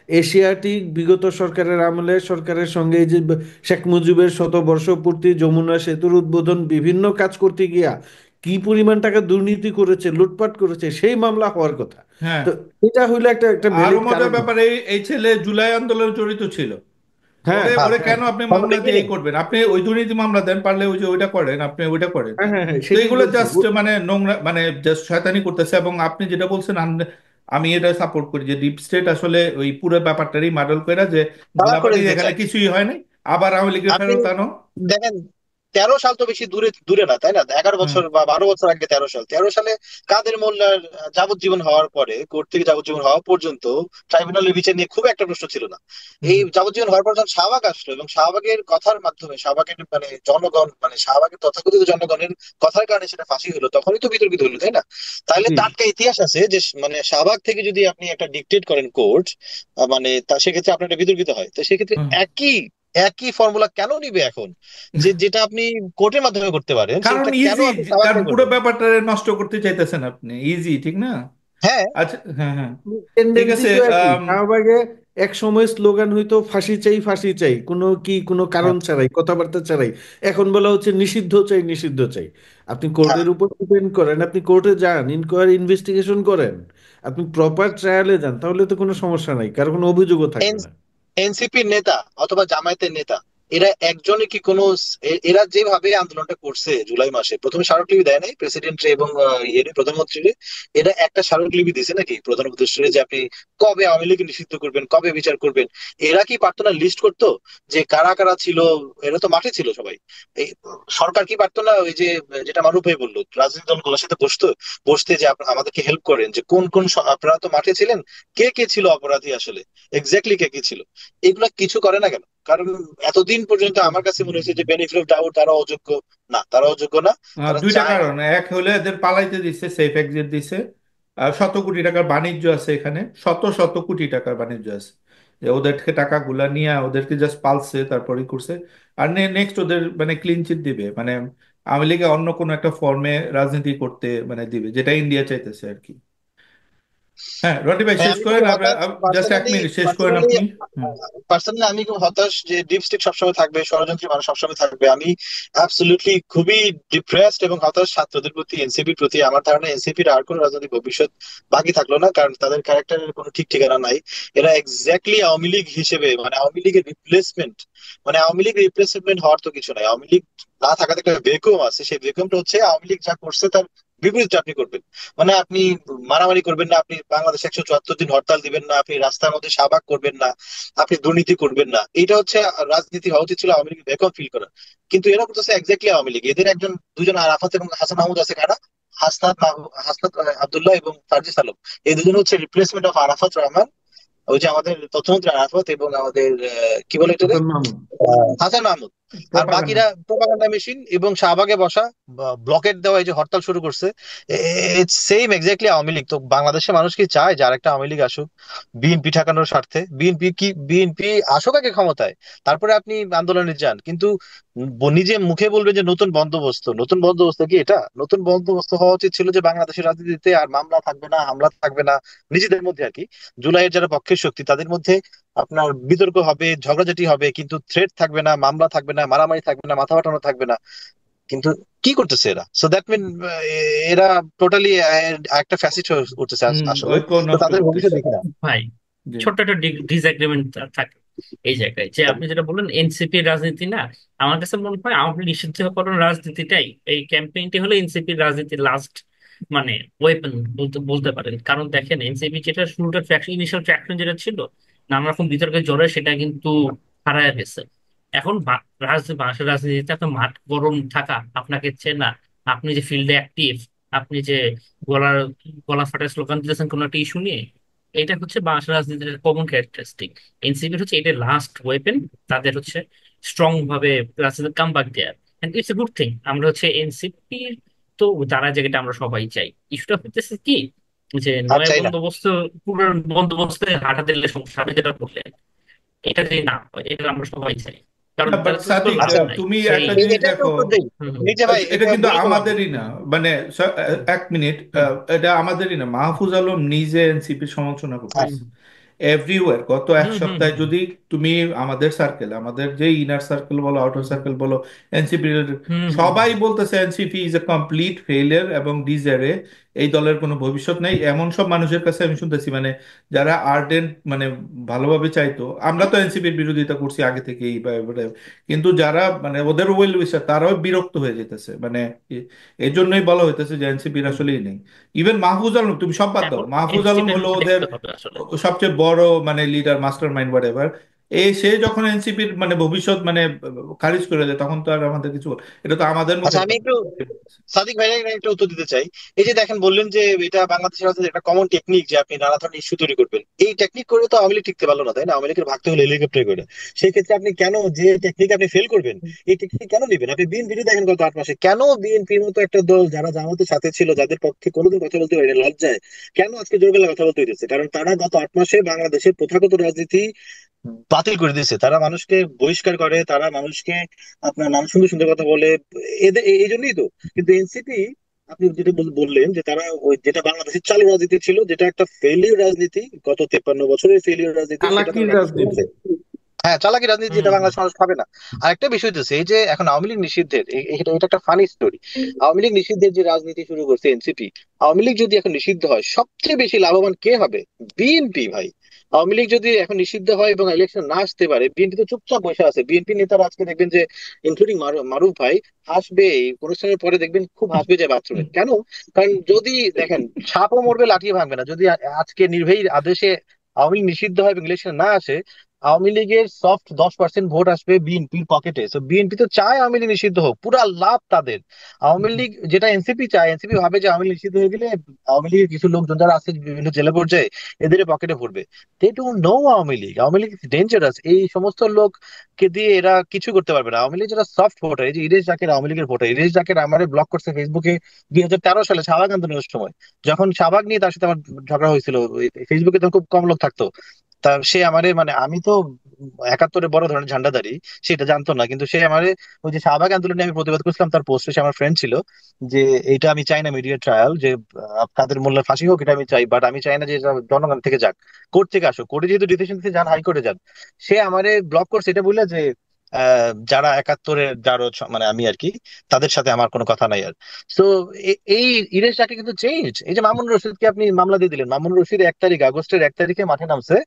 এশিয়াটিক বিগত সরকারের আমলে, সরকারের সঙ্গে এই যে শেখ মুজিবের শতবর্ষ পূর্তি, যমুনা সেতুর উদ্বোধন, বিভিন্ন কাজ করতে গিয়া কি পরিমাণ টাকা দুর্নীতি করেছে, লুটপাট করেছে, সেই মামলা হওয়ার কথা। হ্যাঁ, তো এটা হইলো একটা একটা আরো ভ্যালিড মজার কারণ। ব্যাপারে এই এই ছেলে জুলাই আন্দোলনে জড়িত ছিল। হ্যাঁ, ওরে হ্যাঁ, ওরে হ্যাঁ, কেন আপনি from মামলা দিয়ে beginning। এই করবেন? আপনি ওই দুর্নীতি মামলা দেন, পারলে ওই যে ওইটা করেন, আপনি ওইটা করেন। হ্যাঁ, হ্যাঁ, হ্যাঁ, তো সেটাই এগুলো বলছি। জাস্ট মানে নোংরা, মানে জাস্ট শয়তানি করতেছে। এবং আপনি যেটা বলছেন আমি এটা সাপোর্ট করি যে ডিপ স্টেট আসলে ওই পুরো ব্যাপারটারই মাডল করে, যে তালাক করে গোলাবাড়ি দিতে এখানে চায়। কিছুই হয় নাই, আবার আওয়ামী লীগের আপনি ফেরত আনো। দেখেন, 13 সাল তো বেশি দূরে দূরে না, তাই না? হ্যাঁ, 11 বছর বা 12 বছর আগে 13 সাল, 13 সালে কাদের মোল্লার যাবজ্জীবন হওয়ার পরে, কোর্ট থেকে যাবজ্জীবন হওয়া পর্যন্ত ট্রাইব্যুনালের বিচার নিয়ে খুব একটা প্রশ্ন ছিল না। হুম, এই যাবজ্জীবন হওয়ার পর যখন শাহবাগ আসলো, এবং শাহবাগের কথার মাধ্যমে, শাহবাগের মানে জনগণ, মানে শাহবাগের তথাকথিত জনগণের কথার কারণে সেটা ফাঁসি হলো, তখনই তো বিতর্কিত হলো, তাই না? তাহলে জি। টাটকা ইতিহাস আছে যে মানে শাহবাগ থেকে যদি আপনি একটা ডিকটেট করেন কোর্ট, মানে তা সেক্ষেত্রে আপনার একটা বিতর্কিত হয়। তো সেক্ষেত্রে হুম। একই একই ফর্মুলা কেন নিবে এখন? যেটা আপনি কোর্টের মাধ্যমে করতে পারেন, কারণ সেটা কেন ইজি, আপনি সাভার কারণ দিয়ে পুরো করবেন? ব্যাপারটা নষ্ট করতে চাইতেছেন আপনি, ইজি, ঠিক না? হ্যাঁ। আচ্ছা, হ্যাঁ হ্যাঁ, ঠিক টেন্ডেন্সি আছে। তো একই। শাহবাগে এক সময় স্লোগান হইতো ফাঁসি চাই, ফাঁসি চাই, কোনো কি কোনো কারণ ছাড়াই, কথাবার্তা ছাড়াই। এখন বলা হচ্ছে নিষিদ্ধ চাই, নিষিদ্ধ চাই। আপনি হ্যাঁ, কোর্টের উপর ডিপেন্ড করেন, আপনি কোর্টে যান, ইনকোয়ারি ইনভেস্টিগেশন করেন, আপনি প্রপার ট্রায়ালে যান, তাহলে তো কোনো সমস্যা নাই, কারো কোনো অভিযোগও থাকবে না। এনসিপির নেতা অথবা জামায়াতের নেতা, এরা একজনে কি কোনো এরা যেভাবে আন্দোলনটা করছে জুলাই মাসে, প্রথমে স্মারকলিপি দেয় নাই প্রেসিডেন্ট এবং প্রধানমন্ত্রী, এরা একটা স্মারকলিপি দিছে নাকি প্রধান উপদেষ্টা যে আপনি কবে আওয়ামী লীগ নিষিদ্ধ করবেন, কবে বিচার করবেন? এরা কি পারতো না লিস্ট করতো যে কারা কারা ছিল? এরা তো মাঠে ছিল সবাই। এই সরকার কি পারতো না ওই যে যেটা মারুফ ভাই বললো, রাজনৈতিক দলগুলোর সাথে বসতো, বসতে যে আমাদেরকে হেল্প করেন, যে কোন কোন আপনারা তো মাঠে ছিলেন, কে কে ছিল অপরাধী আসলে, এক্স্যাক্টলি কে কে ছিল? এগুলা কিছু করে না কেন? কারণ এতদিন পর্যন্ত আমার কাছে মনে হয়েছে যে বেনিফিট অফ ডাউট, তারা অযোগ্য। না, তারা অযোগ্য না, তারা দুইটা চায় না। কারণ। এক হলে এদের পালাইতে দিচ্ছে, সেফ এক্সিট দিছে। আর শত কোটি টাকার বাণিজ্য আছে এখানে, শত শত কোটি টাকার বাণিজ্য আছে, যে ওদেরকে টাকাগুলা নিয়ে ওদেরকে জাস্ট পালছে, তারপরে করছে। আর নেক্সট ওদের মানে ক্লিন চিট দিবে, মানে আওয়ামী লীগে অন্য কোনো একটা ফর্মে রাজনীতি করতে মানে দিবে, যেটা ইন্ডিয়া চাইতেছে আর কি। হ্যাঁ, রনি ভাই হ্যাঁ, শেষ আমি করেন, খুবই আমরা হতাশ জাস্ট এক পার্সোনালি। মিনিট শেষ করেন পার্সোনালি আপনি। হুম। পার্সোনালি আমি খুব হতাশ যে ডিপ স্টেট সবসময় থাকবে, ষড়যন্ত্রী মানুষ সবসময় থাকবে। আমি অ্যাবসলিউটলি খুবই ডিপ্রেসড এবং হতাশ ছাত্রদের প্রতি, এনসিপির প্রতি। আমার ধারণা এনসিপির আর কোনো রাজনৈতিক ভবিষ্যৎ বাকি থাকলো না, কারণ তাদের ক্যারেক্টারের কোনো ঠিক ঠিকানা নাই। এরা এক্স্যাক্টলি আওয়ামী লীগ হিসেবে, মানে আওয়ামী লীগের রিপ্লেসমেন্ট। মানে আওয়ামী লীগ রিপ্লেসমেন্ট হওয়ার তো কিছু নাই। আওয়ামী লীগ না থাকাতে একটা ভেকুয়াম আছে, সেই ভেকুয়ামটা হচ্ছে আওয়ামী লীগ যা করছে তার বিপরীতটা আপনি করবেন। মানে আপনি মারামারি করবেন না, আপনি বাংলাদেশ 174 দিন হরতাল দিবেন না, আপনি রাস্তার মধ্যে শাহবাগ করবেন না, আপনি দুর্নীতি করবেন না। এটা হচ্ছে রাজনীতি হওয়া উচিত ছিল আওয়ামী লীগ ভ্যাকুয়াম ফিল করা। কিন্তু এরা করতেছে এক্স্যাক্টলি আওয়ামী লীগ। এদের একজন দুজন আরাফাত এবং হাসান মাহমুদ আছে কারা, হাসনাত আব্দুল্লাহ এবং ফারজিস আলম। এই দুজন হচ্ছে রিপ্লেসমেন্ট অফ আরাফাত রহমান, ওই যে আমাদের তথ্যমন্ত্রী আরাফাত, এবং আমাদের কি বলে এটাকে, হাসান মাহমুদ। হাসান মাহমুদ। আর প্রপাগান্ডা। বাকিরা প্রোপাগান্ডা মেশিন, এবং শাহবাগে বসা, ব্লকেট দেওয়া, এই যে হরতাল শুরু করছে, সেম এক্স্যাক্টলি আওয়ামী লীগ। তো বাংলাদেশের মানুষ কি চায় যে আরেকটা আওয়ামী লীগ আসুক বিএনপি ঠেকানোর স্বার্থে? বিএনপি আসুক আগে ক্ষমতায়, তারপরে আপনি আন্দোলনে যান। কিন্তু নিজে মুখে বলবেন যে নতুন বন্দোবস্ত, নতুন বন্দোবস্ত কি এটা? নতুন বন্দোবস্ত হওয়া উচিত ছিল যে বাংলাদেশের রাজনীতিতে আর মামলা থাকবে না, হামলা থাকবে না, নিজেদের মধ্যে আর কি, জুলাইয়ের যারা পক্ষের শক্তি তাদের মধ্যে আপনার বিতর্ক হবে, ঝগড়াঝাটি হবে, কিন্তু থ্রেট থাকবে না, মামলা থাকবে না, মারামারি থাকবে না, মাথা ফাটানো থাকবে না। কিন্তু কি করতেছে এরা? সো দ্যাট মিন এরা টোটালি একটা ফ্যাসিস্ট হয়ে উঠতেছে আসলে। ঐক্য তো নষ্ট তাদের ভবিষ্যৎ করতেছে। দেখি না। ভাই, জি। ছোট্ট একটা ডিসএগ্রিমেন্ট থাকে। এই জায়গায় যে আপনি যেটা বললেন এনসিপির রাজনীতি না, আমার কাছে মনে হয় আওয়ামী লীগ নিষিদ্ধকরণ রাজনীতিটাই, এই ক্যাম্পেইনটি হলো এনসিপির রাজনীতির লাস্ট মানে ওয়েপন বলতে বলতে পারেন। কারণ দেখেন এনসিপি যেটা শুরুটা ইনিশিয়াল ট্র্যাকশন যেটা ছিল, নানা রকম বিতর্কে জড়ে সেটা কিন্তু হারায় গেছে। এখন রাজনীতি, বাংলাদেশের রাজনীতিতে আপনার মাঠ গরম থাকা, আপনাকে চেনা, আপনি যে ফিল্ডে অ্যাক্টিভ, আপনি যে গলার গলা ফাটায় স্লোগান দিতেছেন কোনো একটা ইস্যু নিয়ে, এটা হচ্ছে বাংলাদেশের রাজনীতির কমন ক্যারেক্টারিস্টিক। এনসিপি হচ্ছে এটা লাস্ট ওয়েপেন, তাদের হচ্ছে স্ট্রং ভাবে রাজনীতির come back there, and it's a good thing. আমরা হচ্ছে এনসিপির তো তারা জায়গাটা আমরা সবাই চাই। ইস্যুটা হইতেছে কি যে আর নয়া চাই না। বন্দোবস্ত, পুরো বন্দোবস্তে হাঁটা দিলে সমস্যা, আপনি যেটা বললেন এটা যদি না হয়, এটা আমরা সবাই চাই, কারণ বাট তারা তো সাদিক, লাভ আচ্ছা, নাই তুমি সেই। একটা জিনিস এটা একটা দেখো, উত্তর দেই। হুম এই যে ভাই, এটা এটা কিন্তু বলি তো বাবু। আমাদেরই না, মানে এক মিনিট, হুম এটা আমাদেরই না, মাহফুজ আলম নিজে এনসিপির সমালোচনা হ্যাঁ, করতেছে এভরিওয়্যার। গত এক হুম হুম সপ্তাহে হুম যদি তুমি আমাদের সার্কেল, আমাদের যে ইনার সার্কেল বলো আউটার সার্কেল বলো, এনসিপি হুম হুম হুম সবাই বলতেছে NCP is a complete failure এবং ডিজারে, এই দলের কোনো ভবিষ্যৎ নেই, এমন সব মানুষের কাছে আমি শুনতেছি, মানে যারা আর্ডেন্ট, মানে ভালোভাবে চাইতো। আমরা তো এনসিপির বিরোধিতা করছি আগে থেকেই কিন্তু যারা মানে ওদের ওয়েল উইশার তারাও বিরক্ত হয়ে যেতেছে, মানে এই জন্যই বলা হইতেছে যে এনসিপির হুম। আসলেই নেই। ইভেন মাহফুজ আলম, তুমি সব বাদ দাও, এখন মাহফুজ আলম এনসিপির হলো হচ্ছে ওদের দেখতে হবে আসলে। সবচেয়ে বড় মানে leader, master mind, whatever. সে যখন এনসিপির মানে ভবিষ্যৎ মানে খারিজ করে দেয়, তখন তো আর আমাদের কিছু এটা তো আমাদের আচ্ছা, মুখের আমি কথা। একটু সাদিক ভাইয়ের একটা উত্তর দিতে চাই। এই যে দেখেন, বললেন যে এটা বাংলাদেশের রাজনীতির একটা কমন টেকনিক যে আপনি নানা ধরনের ইস্যু তৈরি করবেন। এই টেকনিক করে তো আওয়ামী লীগ টিকতে পারলো না, তাই না? আওয়ামী লীগের ভাগতে হলো হেলিকপ্টার করে। সেই ক্ষেত্রে আপনি কেন যে টেকনিক আপনি ফেল করবেন, এই টেকনিক কেন নেবেন? আপনি বিএনপি দেখেন গত 8 মাসে কেন বিএনপির মতো একটা দল যারা জামাতের সাথে ছিল, যাদের পক্ষে কোনোদিন কথা বলতে পারেনি লজ্জায়, কেন আজকে জোর গলায় কথা বলতে হইতেছে? কারণ তারা গত 8 মাসে বাংলাদেশের প্রথাগত রাজনীতি বাতিল করে দিয়েছে। তারা মানুষকে বহিষ্কার করে, তারা মানুষকে আপনার নাম সুন্দর সুন্দর কথা বলে। এদের এই জন্যই তো। কিন্তু এনসিপি, আপনি যেটা বললেন যে তারা ওই যেটা বাংলাদেশের চালু রাজনীতি ছিল, যেটা একটা ফেলিওর রাজনীতি, গত 53 বছরের ফেলিওর রাজনীতি, সেটা চালাকির তারা কাটিয়ে রাজনীতি। ফেলছে। হ্যাঁ, চালাকি রাজনীতি, হুম যেটা হুম বাংলাদেশ মানুষ খাবে না। আরেকটা বিষয় হচ্ছে এই যে এখন আওয়ামী লীগ নিষিদ্ধের এটা এটা একটা ফানি স্টোরি। আওয়ামী লীগ নিষিদ্ধের যে রাজনীতি শুরু করছে এনসিপি, আওয়ামী লীগ যদি এখন নিষিদ্ধ হয়, সবচেয়ে বেশি লাভবান কে হবে? বিএনপি ভাই। আওয়ামী লীগ যদি এখন নিষিদ্ধ হয় এবং ইলেকশন না আসতে পারে, বিএনপি তো চুপচাপ বসে আছে। বিএনপি নেতারা আজকে দেখবেন যে, ইনক্লুডিং মারুফ ভাই, হাসবে এই অনুষ্ঠানের পরে, দেখবেন খুব হাসবে যায় বাথরুমে। কেন? কারণ যদি দেখেন, সাপও মরবে লাঠিও ভাঙবে না। যদি আজকে নির্বাহী আদেশে আওয়ামী লীগ নিষিদ্ধ হয় এবং ইলেকশন না আসে, আওয়ামী লীগের সফট 10% ভোট আসবে বিএনপির পকেটে। তো বিএনপি তো চায় আওয়ামী লীগ নিষিদ্ধ হোক, পুরা লাভ তাদের। আওয়ামী লীগ যেটা এনসিপি চায়, এনসিপি ভাবে যে আওয়ামী লীগ নিষিদ্ধ হয়ে গেলে আওয়ামী লীগের কিছু লোকজন যারা আছে বিভিন্ন জেলা পর্যায়ে, এদের পকেটে ভরবে। They don't know Awami League. Awami League dangerous. এই সমস্ত লোককে দিয়ে এরা কিছু করতে পারবে না। আওয়ামী লীগ যারা সফট ভোটার, এই যে ইরেশ জাকের আওয়ামী লীগের ভোটার, ইরেশ জাকের আমারে ব্লক করছে ফেসবুকে 2013 সালে শাহবাগ আন্দোলনের সময়, যখন শাহবাগ নিয়ে তার সাথে আমার ঝগড়া হয়েছিল। ফেসবুকে তখন খুব কম লোক থাকতো। তা সে আমারে, মানে আমি তো 71-এ বড় ধরনের ঝান্ডাদারি, সেটা জানতো না। কিন্তু সে আমারে, ওই যে শাহবাগ আন্দোলনে আমি প্রতিবাদ করছিলাম তার পোস্টে, সে আমার ফ্রেন্ড ছিল, যে এটা আমি চাই না মিডিয়া ট্রায়াল, যে কাদের মোল্লার ফাঁসি হোক এটা আমি চাই, বাট আমি চাই না যে এটা জনগণ থেকে যাক, কোর্ট থেকে আসুক। কোর্টে যেহেতু ডিসিশন দিতে যান, হাইকোর্টে যান। সে আমারে ব্লক করছে এটা বললে যে যারা 71-এর যারা মানে আমি আর কি, তাদের সাথে আমার কোনো কথা নাই আর। তো এই ইরেশটাকে কিন্তু চেঞ্জ। এই যে মামুন রশিদকে আপনি মামলা দিয়ে দিলেন, মামুন রশিদ 1 তারিখ, আগস্টের 1 তারিখে মাঠে নামছে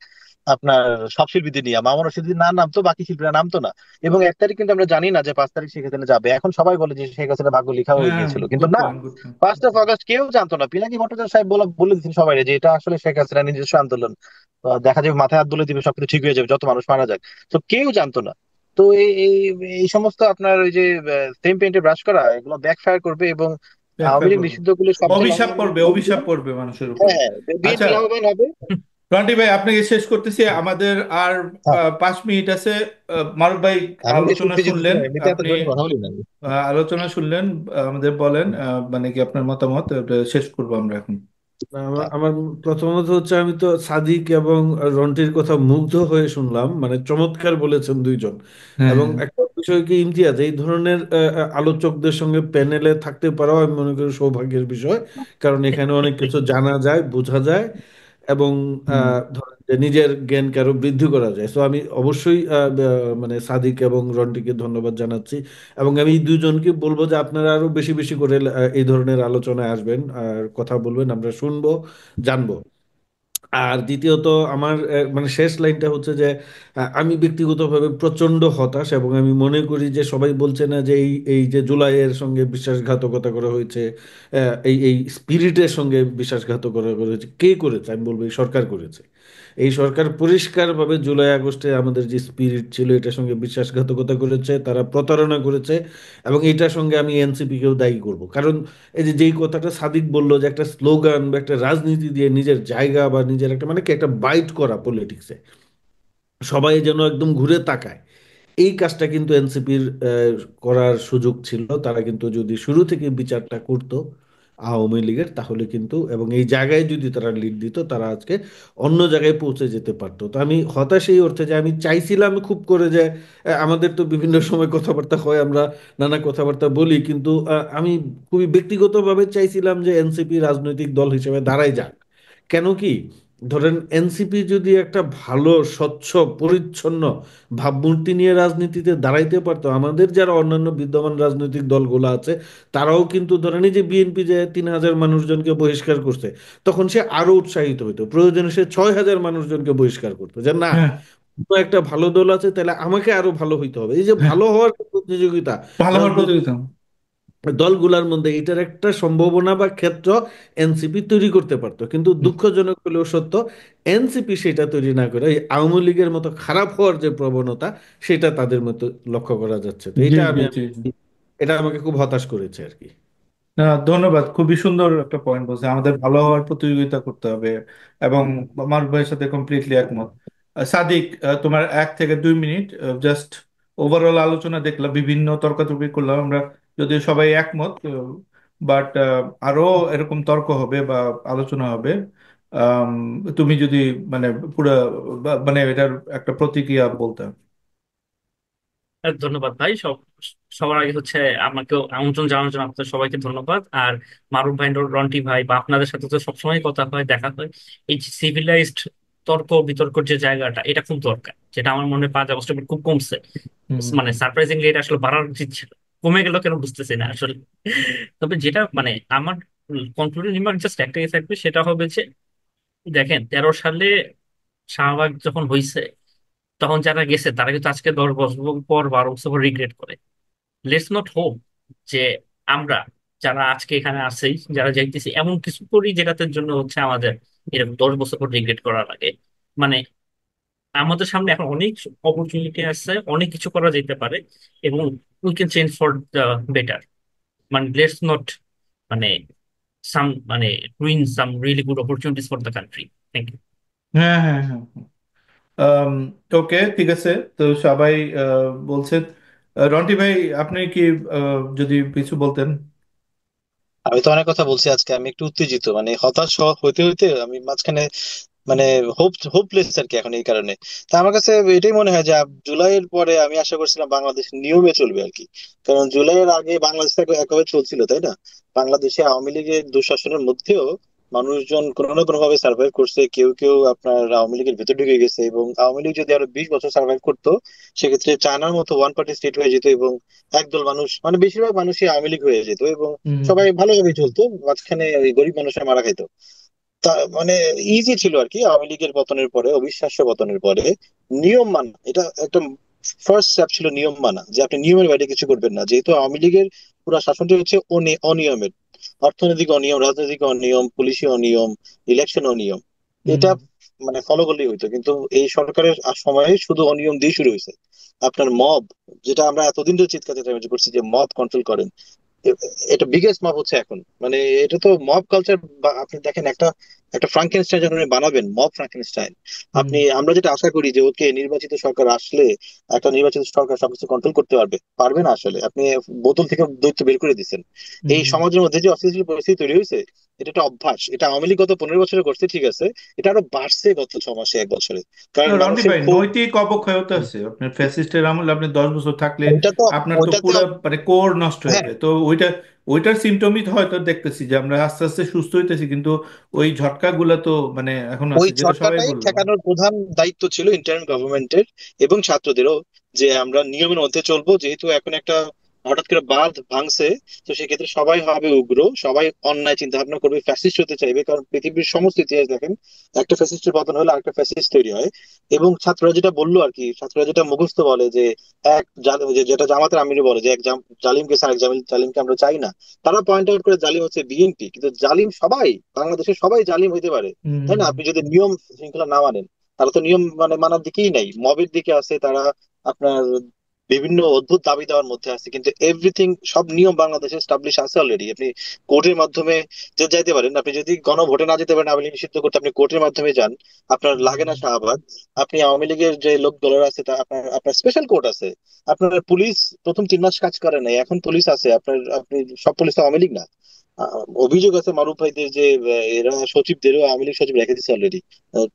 আপনার সব শিল্পীদের নিয়ে। মামুন রশিদ যদি না নামতো, বাকি শিল্পীরা নামতো না। এবং 1 তারিখ কিন্তু আমরা জানি না যে 5 তারিখ শেখ হাসিনা যাবে। এখন সবাই বলে যে শেখ হাসিনা ভাগ্য লেখা হয়ে হ্যাঁ, গিয়েছিল, কিন্তু গুড না। Point, good point. 1 আগস্ট কেউ জানতো না। পিনাকি ভট্টাচার্য সাহেব বলে দিচ্ছেন সবাই যে এটা আসলে শেখ হাসিনা নিজস্ব আন্দোলন। দেখা যাবে মাথায় হাত তুলে দিবে, সবকিছু ঠিক হয়ে যাবে, যত মানুষ মারা যাক। তো কেউ জানতো না। তো এই এই এই সমস্ত আপনার ওই যে সেম পেইন্টে ব্রাশ করা, এগুলো ব্যাকফায়ার করবে। এবং আওয়ামী ব্যাখ্যা লীগ করবো, নিষিদ্ধ করলে সবচেয়ে অভিশাপ লাভবান পড়বে, হবে অভিশাপ কিনা? পড়বে মানুষের উপরে। হ্যাঁ, আচ্ছা বিএনপি লাভবান হবে। রন্টি ভাই, আপনাকে শেষ করতেছি, আমাদের আর হ্যাঁ, 5 মিনিট আছে। মারুফ ভাই আমি বেশ আলোচনা উঠতে যেতেছি শুনলেন, না, এমনিতে এত আপনি জোরে কথা বলি না আমি। আলোচনা শুনলেন, আমাদের বলেন, মানে কি আপনার মতামত, ওটা শেষ করবো আমরা এখন। আমার আমার প্রথমত হচ্ছে, আমি তো সাদিক এবং রন্টির কথা মুগ্ধ হয়ে শুনলাম, মানে চমৎকার বলেছেন দুইজন। হ্যাঁ, এবং হ্যাঁ। একটা বিষয় কি, ইমতিয়াজ, এই ধরনের আলোচকদের সঙ্গে প্যানেলে থাকতে পারাও আমি মনে করি সৌভাগ্যের বিষয়। কারণ এখানে অনেক কিছু জানা যায়, বোঝা যায়, এবং হুম। ধরেন যে নিজের জ্ঞানকে আরো বৃদ্ধি করা যায়। তো আমি অবশ্যই মানে সাদিক এবং রন্টিকে ধন্যবাদ জানাচ্ছি। এবং আমি এই দুজনকে বলবো যে আপনারা আরো বেশি বেশি করে এই ধরনের আলোচনায় আসবেন আর কথা বলবেন, আমরা শুনবো, জানবো। আর দ্বিতীয়ত আমার মানে শেষ লাইনটা হচ্ছে যে আমি ব্যক্তিগতভাবে প্রচন্ড হতাশ, এবং আমি মনে করি যে সবাই বলছে না যে এই এই যে জুলাইয়ের সঙ্গে বিশ্বাসঘাতকতা করা হয়েছে, এই এই স্পিরিটের সঙ্গে বিশ্বাসঘাতকতা করা হয়েছে, কে করেছে? আমি বলবো এই সরকার করেছে। এই সরকার পরিষ্কারভাবে জুলাই আগস্টে আমাদের যে স্পিরিট ছিল এটার সঙ্গে বিশ্বাসঘাতকতা করেছে, তারা প্রতারণা করেছে। এবং এটার সঙ্গে আমি এনসিপিকেও দায়ী করব, কারণ এই যে যেই কথাটা সাদিক বললো যে একটা স্লোগান বা একটা রাজনীতি দিয়ে নিজের জায়গা বা নিজের একটা মানে কি একটা বাইট করা পলিটিক্সে, সবাই যেন একদম ঘুরে তাকায়, এই কাজটা কিন্তু এনসিপির করার সুযোগ ছিল। তারা কিন্তু যদি শুরু থেকে বিচারটা করত আওয়ামী লীগের, তাহলে কিন্তু এবং এই জায়গায় যদি তারা লিড দিত, তারা আজকে অন্য জায়গায় পৌঁছে যেতে পারতো। তো আমি হতাশ এই অর্থে যে আমি চাইছিলাম খুব করে যে আমাদের তো বিভিন্ন সময় কথাবার্তা হয়, আমরা নানা কথাবার্তা বলি, কিন্তু আমি খুবই ব্যক্তিগতভাবে চাইছিলাম যে এনসিপি রাজনৈতিক দল হিসেবে দাঁড়ায় যাক। কেন কি, ধরেন এনসিপি যদি একটা ভালো স্বচ্ছ পরিচ্ছন্ন ভাবমূর্তি নিয়ে রাজনীতিতে দাঁড়াইতে পারতো, আমাদের যারা অন্যান্য বিদ্যমান রাজনৈতিক দলগুলো আছে তারাও কিন্তু ধরেন এই যে বিএনপি যে 3,000 মানুষজনকে বহিষ্কার করছে, তখন সে আরো উৎসাহিত হইতো, প্রয়োজনে সে 6,000 মানুষজনকে বহিষ্কার করতো, যে না হ্যাঁ, কোনো একটা ভালো দল আছে তাহলে আমাকে আরো ভালো হইতে হবে। এই যে হ্যাঁ, ভালো হওয়ার যে প্রতিযোগিতা ভালো হওয়ার রাজনৈতিক প্রতিযোগিতা। দলগুলোর মধ্যে, এটার একটা সম্ভাবনা বা ক্ষেত্র এনসিপি তৈরি করতে পারতো, কিন্তু হুম, দুঃখজনক হলেও সত্য, এনসিপি সেটা তৈরি না করে এই আওয়ামী লীগের মতো খারাপ হওয়ার যে প্রবণতা, সেটা তাদের মতো লক্ষ্য করা যাচ্ছে। তো জি, এটা জি, আমি জি, জি। এটা আমাকে খুব হতাশ করেছে আর কি। না, ধন্যবাদ, খুবই সুন্দর একটা পয়েন্ট বলছে, আমাদের ভালো হওয়ার প্রতিযোগিতা করতে হবে। এবং আমার ভাইয়ের সাথে কমপ্লিটলি একমত। সাদিক, তোমার 1 থেকে 2 মিনিট, জাস্ট ওভারঅল আলোচনা দেখলাম, বিভিন্ন তর্কাতর্কি করলাম আমরা, যদিও সবাই একমত, বাট আরো এরকম তর্ক হবে বা আলোচনা হবে। আম, তুমি যদি মানে পুরো মানে এটার একটা প্রতিক্রিয়া বলতে। ধন্যবাদ ভাই। সবার আগে হচ্ছে আমাকেও আমন্ত্রণ জানানোর জন্য আপনাদের সবাইকে ধন্যবাদ। আর মারুফ ভাই, রন্টি ভাই বা আপনাদের সাথে তো সবসময় কথা হয়, দেখা হয়। এই সিভিলাইজড তর্ক বিতর্কের যে জায়গাটা, এটা খুব দরকার, যেটা আমার মনে হয় 5 আগস্টের পর খুব কমছে। হুম, মানে সারপ্রাইজিংলি এটা আসলে বাড়ার উচিত ছিল, কমে গেল কেন বুঝতেছি না আসলে। তবে যেটা মানে আমার কনক্লুডিং রিমার্ক জাস্ট একটাই থাকবে, সেটা হবে যে দেখেন 13 সালে শাহবাগ যখন হয়েছে, তখন যারা গেছে তারা কিন্তু আজকে 10 বছর পর 12 বছর পর রিগ্রেট করে। লেটস নট হোপ যে আমরা যারা আজকে এখানে আছি, যারা যাইতেছি, এমন কিছু করি যেটাতে জন্য হচ্ছে আমাদের এরকম 10 বছর পর রিগ্রেট করা লাগে। মানে আমাদের সামনে এখন অনেক অপরচুনিটি আছে, অনেক কিছু করা যেতে পারে, এবং we can change for the better. মানে লেটস নট মানে সাম মানে ruin some really good opportunities for the country. Thank you. হ্যাঁ, হ্যাঁ, হ্যাঁ। ওকে, ঠিক আছে। তো সবাই বলছেন। রন্টি ভাই, আপনি কি যদি কিছু বলতেন। আমি তো অনেক কথা বলছি আজকে, আমি একটু উত্তেজিত, মানে হতাশ হইতে হইতে আমি মাঝখানে মানে হোপলেস আর কি এখন এই কারণে। তা আমার কাছে এটাই মনে হয় যে জুলাইয়ের পরে আমি আশা করছিলাম বাংলাদেশ নিয়মে চলবে আর কি। কারণ জুলাইয়ের আগে বাংলাদেশ একভাবে চলছিল, তাই না? বাংলাদেশে আওয়ামী লীগের দুঃশাসনের মধ্যেও মানুষজন কোনো না কোনো ভাবে সার্ভাইভ করছে, কেউ কেউ আপনার আওয়ামী লীগের ভেতর ঢুকে গেছে। এবং আওয়ামী লীগ যদি আরো 20 বছর সার্ভাইভ করতো, সেক্ষেত্রে চায়নার মতো ওয়ান পার্টি স্টেট হয়ে যেত, এবং একদল মানুষ মানে বেশিরভাগ মানুষই আওয়ামী লীগ হয়ে যেত, এবং হুম, সবাই ভালোভাবে চলতো, মাঝখানে ওই গরিব মানুষরা মারা খাইতো। তা মানে ইজি ছিল আর কি আওয়ামী লীগের পতনের পরে, অবিশ্বাস্য পতনের পরে নিয়ম মানা, এটা একটা ফার্স্ট স্টেপ ছিল, নিয়ম মানা, যে আপনি নিয়মের বাইরে কিছু করবেন না। যেহেতু আওয়ামী লীগের পুরো শাসনটি হচ্ছে অনিয়মের, অর্থনৈতিক অনিয়ম, রাজনৈতিক অনিয়ম, পুলিশি অনিয়ম, ইলেকশন অনিয়ম, হুম, এটা মানে ফলো করলেই হইতো। কিন্তু এই সরকারের সময়ে শুধু অনিয়ম দিয়ে শুরু হয়েছে। আপনার মব, যেটা আমরা এতদিন ধরে চিৎকার চেঁচামেচি করছি যে মব কন্ট্রোল করেন, এটা বিগেস্ট মব হচ্ছে এখন। মানে এটা তো মব কালচার। আপনি দেখেন একটা একটা ফ্রাঙ্কেনস্টাইন যখন উনি বানাবেন, মব ফ্রাঙ্কেনস্টাইন, হুম, আপনি আমরা যেটা আশা করি যে ওকে নির্বাচিত সরকার আসলে একটা নির্বাচিত সরকার সবকিছু কন্ট্রোল করতে পারবে, পারবে না আসলে। আপনি বোতল থেকে দৈত্য বের করে দিচ্ছেন। এই হুম। সমাজের মধ্যে যে অস্থিতিশীল পরিস্থিতি তৈরি হয়েছে, এটা একটা অভ্যাস। এটা আওয়ামী লীগ গত 15 বছরে করছে, ঠিক আছে, এটা আরো বাড়ছে গত 6 মাসে, 1 বছরে। কারণ রন্টি মানুষের ভাই, ক্ষোভ। নৈতিক অবক্ষয়তা আছে আপনার, ফ্যাসিস্টের আমলে আপনি 10 বছর থাকলে ওইটা তো আপনার তো ওইটাতে পুরো মানে কোর নষ্ট হয়ে হ্যাঁ, যায়। তো ওইটার সিমটমই তো হয়তো দেখতেছি যে আমরা আস্তে আস্তে সুস্থ হইতেছি, কিন্তু ওই ঝটকাগুলো তো মানে এখন ওই আছে, যেটা সবাই ঝটকাটাই বললো। ঠেকানোর প্রধান দায়িত্ব ছিল ইন্টারিম গভর্নমেন্টের এবং ছাত্রদেরও, যে আমরা নিয়মের মধ্যে চলবো। যেহেতু এখন একটা হঠাৎ করে বাঁধ ভাঙছে, তো সেক্ষেত্রে সবাই হবে উগ্র, সবাই অন্যায় চিন্তা ভাবনা করবে, ফ্যাসিস্ট হতে চাইবে। কারণ পৃথিবীর সমস্ত ইতিহাস দেখেন, একটা ফ্যাসিস্টের পতন হলে আরেকটা ফ্যাসিস্ট তৈরি হয়। এবং ছাত্ররা যেটা বললো আর কি, ছাত্ররা যেটা মুখস্থ বলে যে যেটা জামাতের আমির বলে যে জালিমকে ছাড়া জালিমকে আমরা চাই না। তারা পয়েন্ট আউট করে জালিম হচ্ছে বিএনপি, কিন্তু জালিম সবাই, বাংলাদেশের সবাই জালিম হইতে পারে, তাই হুম। না? আপনি যদি নিয়ম শৃঙ্খলা না মানেন, তারা তো নিয়ম মানে মানার দিকেই নাই, মবের দিকে আছে তারা। আপনার বিভিন্ন অদ্ভুত দাবি দেওয়ার মধ্যে আছে, কিন্তু এভরিথিং, সব নিয়ম বাংলাদেশে স্টাবলিশ আছে অলরেডি। আপনি কোর্টের মাধ্যমে যে যাইতে পারেন, আপনি যদি গণভোটে না যেতে পারেন আওয়ামী লীগ নিষিদ্ধ করতে, আপনি কোর্টের মাধ্যমে যান, আপনার লাগে না শাহবাগ। আপনি আওয়ামী লীগের যে লোক দলের আছে তা আপনার আপনার স্পেশাল কোর্ট আছে। আপনার পুলিশ প্রথম 3 মাস কাজ করে নাই, এখন পুলিশ আছে আপনার, আপনি সব পুলিশ তো আওয়ামী লীগ না। অভিযোগ আছে মারুফ ভাইদের যে এরা সচিবদেরও আওয়ামী লীগ সচিব রেখে দিচ্ছে already,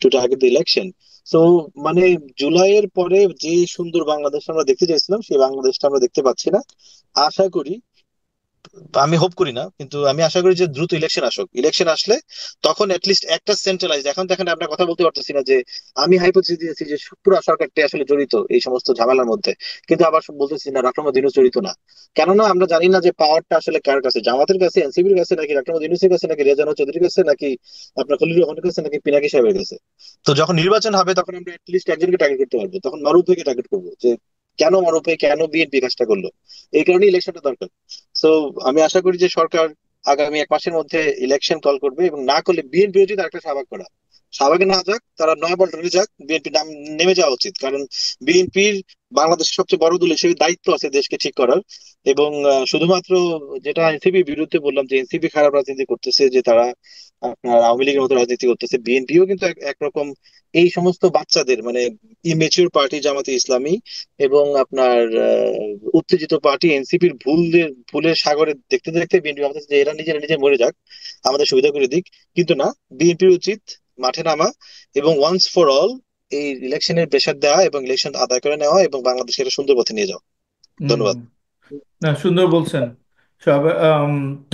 to target the election. So মানে জুলাইয়ের পরে যে সুন্দর বাংলাদেশ আমরা দেখতে চাইছিলাম, সেই বাংলাদেশটা আমরা দেখতে পাচ্ছি না। আশা করি, আমি হোপ করি না, কিন্তু আমি আশা করি যে দ্রুত ইলেকশন আসুক। ইলেকশন আসলে তখন লিস্ট একটা সেন্ট্রালাইজ, এখন দেখেন আমরা কথা বলতে পারতেছি না যে আমি হাইপোথিসিস দিয়েছি যে পুরো সরকারটা আসলে জড়িত এই সমস্ত ঝামেলার মধ্যে, কিন্তু আবার বলতেছি না ডক্টর মোহাম্মদ ইউনূস জড়িত না। কেননা আমরা জানি না যে পাওয়ারটা আসলে কার কাছে, জামাতের কাছে, এনসিপির কাছে, নাকি ডক্টর মোহাম্মদ ইউনূসের কাছে, নাকি রেজানুর চৌধুরীর কাছে, নাকি আপনার খলিলুর রহমানের কাছে, নাকি পিনাকি সাহেবের কাছে। তো যখন নির্বাচন হবে তখন আমরা লিস্ট একজনকে টার্গেট করতে পারবো, তখন মারুফ ভাইকে টার্গেট করবো যে কেন মারুফ ভাই, কেন বিএনপি কাজটা করলো। এই কারণে ইলেকশনটা দরকার। সো আমি আশা করি যে সরকার আগামী 1 মাসের মধ্যে ইলেকশন কল করবে, এবং না করলে বিএনপি উচিত আরেকটা শাহবাগ করা। শাহবাগে না যাক, তারা নয়াপল্টনে যাক, বিএনপি নাম নেমে যাওয়া উচিত। কারণ বিএনপির বাংলাদেশের সবচেয়ে বড় দল হিসেবে দায়িত্ব আছে দেশকে ঠিক করার। এবং শুধুমাত্র যেটা এনসিপির বিরুদ্ধে বললাম যে এনসিপি খারাপ রাজনীতি করতেছে, যে তারা আপনার আওয়ামী লীগের মতো রাজনীতি করতেছে, বিএনপিও কিন্তু একরকম এই সমস্ত বাচ্চাদের মানে ইমেচিউর পার্টি জামাতে ইসলামী এবং আপনার উত্তেজিত পার্টি এনসিপির ভুলের সাগরে দেখতে দেখতে বিএনপি ভাবতেছে যে এরা নিজেরা নিজে মরে যাক, আমাদের সুবিধা করে দিক। কিন্তু না, বিএনপির উচিত মাঠে নামা এবং ওয়ান্স ফর অল এই ইলেকশনের প্রেশার দেওয়া এবং ইলেকশন আদায় করে নেওয়া এবং বাংলাদেশকে একটা সুন্দর পথে নিয়ে যাওয়া। হুম। ধন্যবাদ। না, সুন্দর বলছেন। সবাই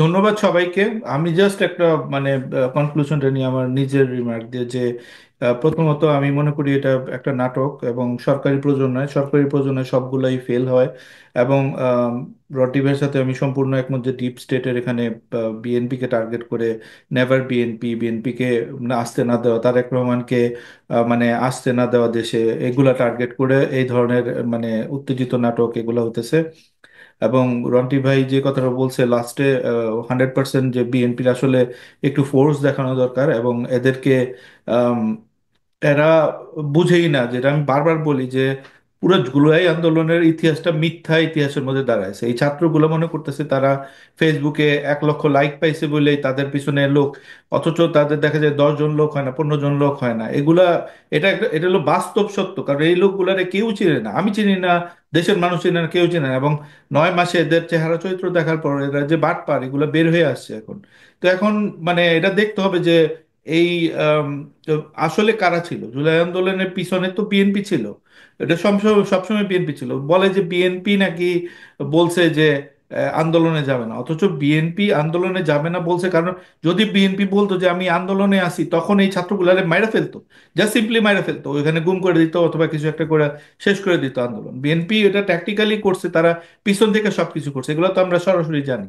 ধন্যবাদ সবাইকে। আমি জাস্ট একটা মানে কনক্লুশনটা নিয়ে আমার নিজের রিমার্ক দিয়ে যে প্রথমত আমি মনে করি এটা একটা নাটক এবং সরকারি প্রযোজনায় সবগুলাই ফেল হয়। এবং রটিভের সাথে আমি সম্পূর্ণ একমত যে ডিপ স্টেটের এখানে বিএনপিকে টার্গেট করে নেভার বিএনপিকে আসতে না দেওয়া, তারেক রহমানকে মানে আসতে না দেওয়া দেশে, এগুলা টার্গেট করে এই ধরনের মানে উত্তেজিত নাটক এগুলা হতেছে। এবং রন্টি ভাই যে কথাটা বলছে লাস্টে, 100% যে বিএনপির আসলে একটু ফোর্স দেখানো দরকার এবং এদেরকে আম, এরা বুঝেই না, যেটা আমি বারবার বলি যে পুরো জুলাই আন্দোলনের ইতিহাসটা মিথ্যা ইতিহাসের মধ্যে দাঁড়াইছে। এই ছাত্রগুলো মনে করতেছে তারা ফেসবুকে 1 লক্ষ লাইক পাইছে বলেই তাদের পিছনে লোক, অথচ তাদের দেখা যায় 10 জন লোক হয় না, 15 জন লোক হয় না। এটা হলো বাস্তব সত্য, কারণ এই লোকগুলারে কেউ চিনে না, আমি চিনি না, দেশের মানুষ চিনে না, কেউ চিনে না। এবং 9 মাসে এদের চেহারা চরিত্র দেখার পর এরা যে বাটপার, এগুলো বের হয়ে আসছে এখন। তো এখন মানে এটা দেখতে হবে যে এই তো আসলে কারা ছিল জুলাই আন্দোলনের পিছনে, তো বিএনপি ছিল। এটা সবসময় সবসময় বিএনপি ছিল। বলে যে বিএনপি নাকি বলছে যে আন্দোলনে যাবে না, অথচ বিএনপি আন্দোলনে যাবে না বলছে কারণ যদি বিএনপি বলতো যে আমি আন্দোলনে আসি, তখন এই ছাত্রগুলারে মাইরা ফেলতো, জাস্ট সিম্পলি মাইরা ফেলতো, ওইখানে গুম করে দিত অথবা কিছু একটা করে শেষ করে দিত আন্দোলন। বিএনপি এটা ট্যাকটিক্যালি করছে, তারা পিছন থেকে সবকিছু করছে, এগুলো তো আমরা সরাসরি জানি।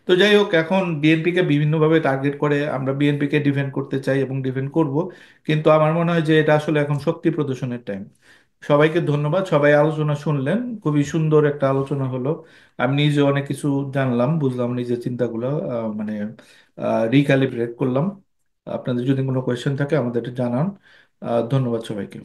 তো যাই হোক, এখন বিএনপিকে বিভিন্নভাবে টার্গেট করে আমরা বিএনপিকে ডিফেন্ড করতে চাই এবং ডিফেন্ড করব, কিন্তু আমার মনে হয় যে এটা আসলে এখন শক্তি প্রদর্শনের টাইম। সবাইকে ধন্যবাদ, সবাই আলোচনা শুনলেন, খুবই সুন্দর একটা আলোচনা হলো। আমি নিজে অনেক কিছু জানলাম, বুঝলাম, নিজের চিন্তাগুলো মানে রিক্যালিব্রেট করলাম। আপনাদের যদি কোনো কোয়েশ্চেন থাকে আমাদের জানান। ধন্যবাদ সবাইকে।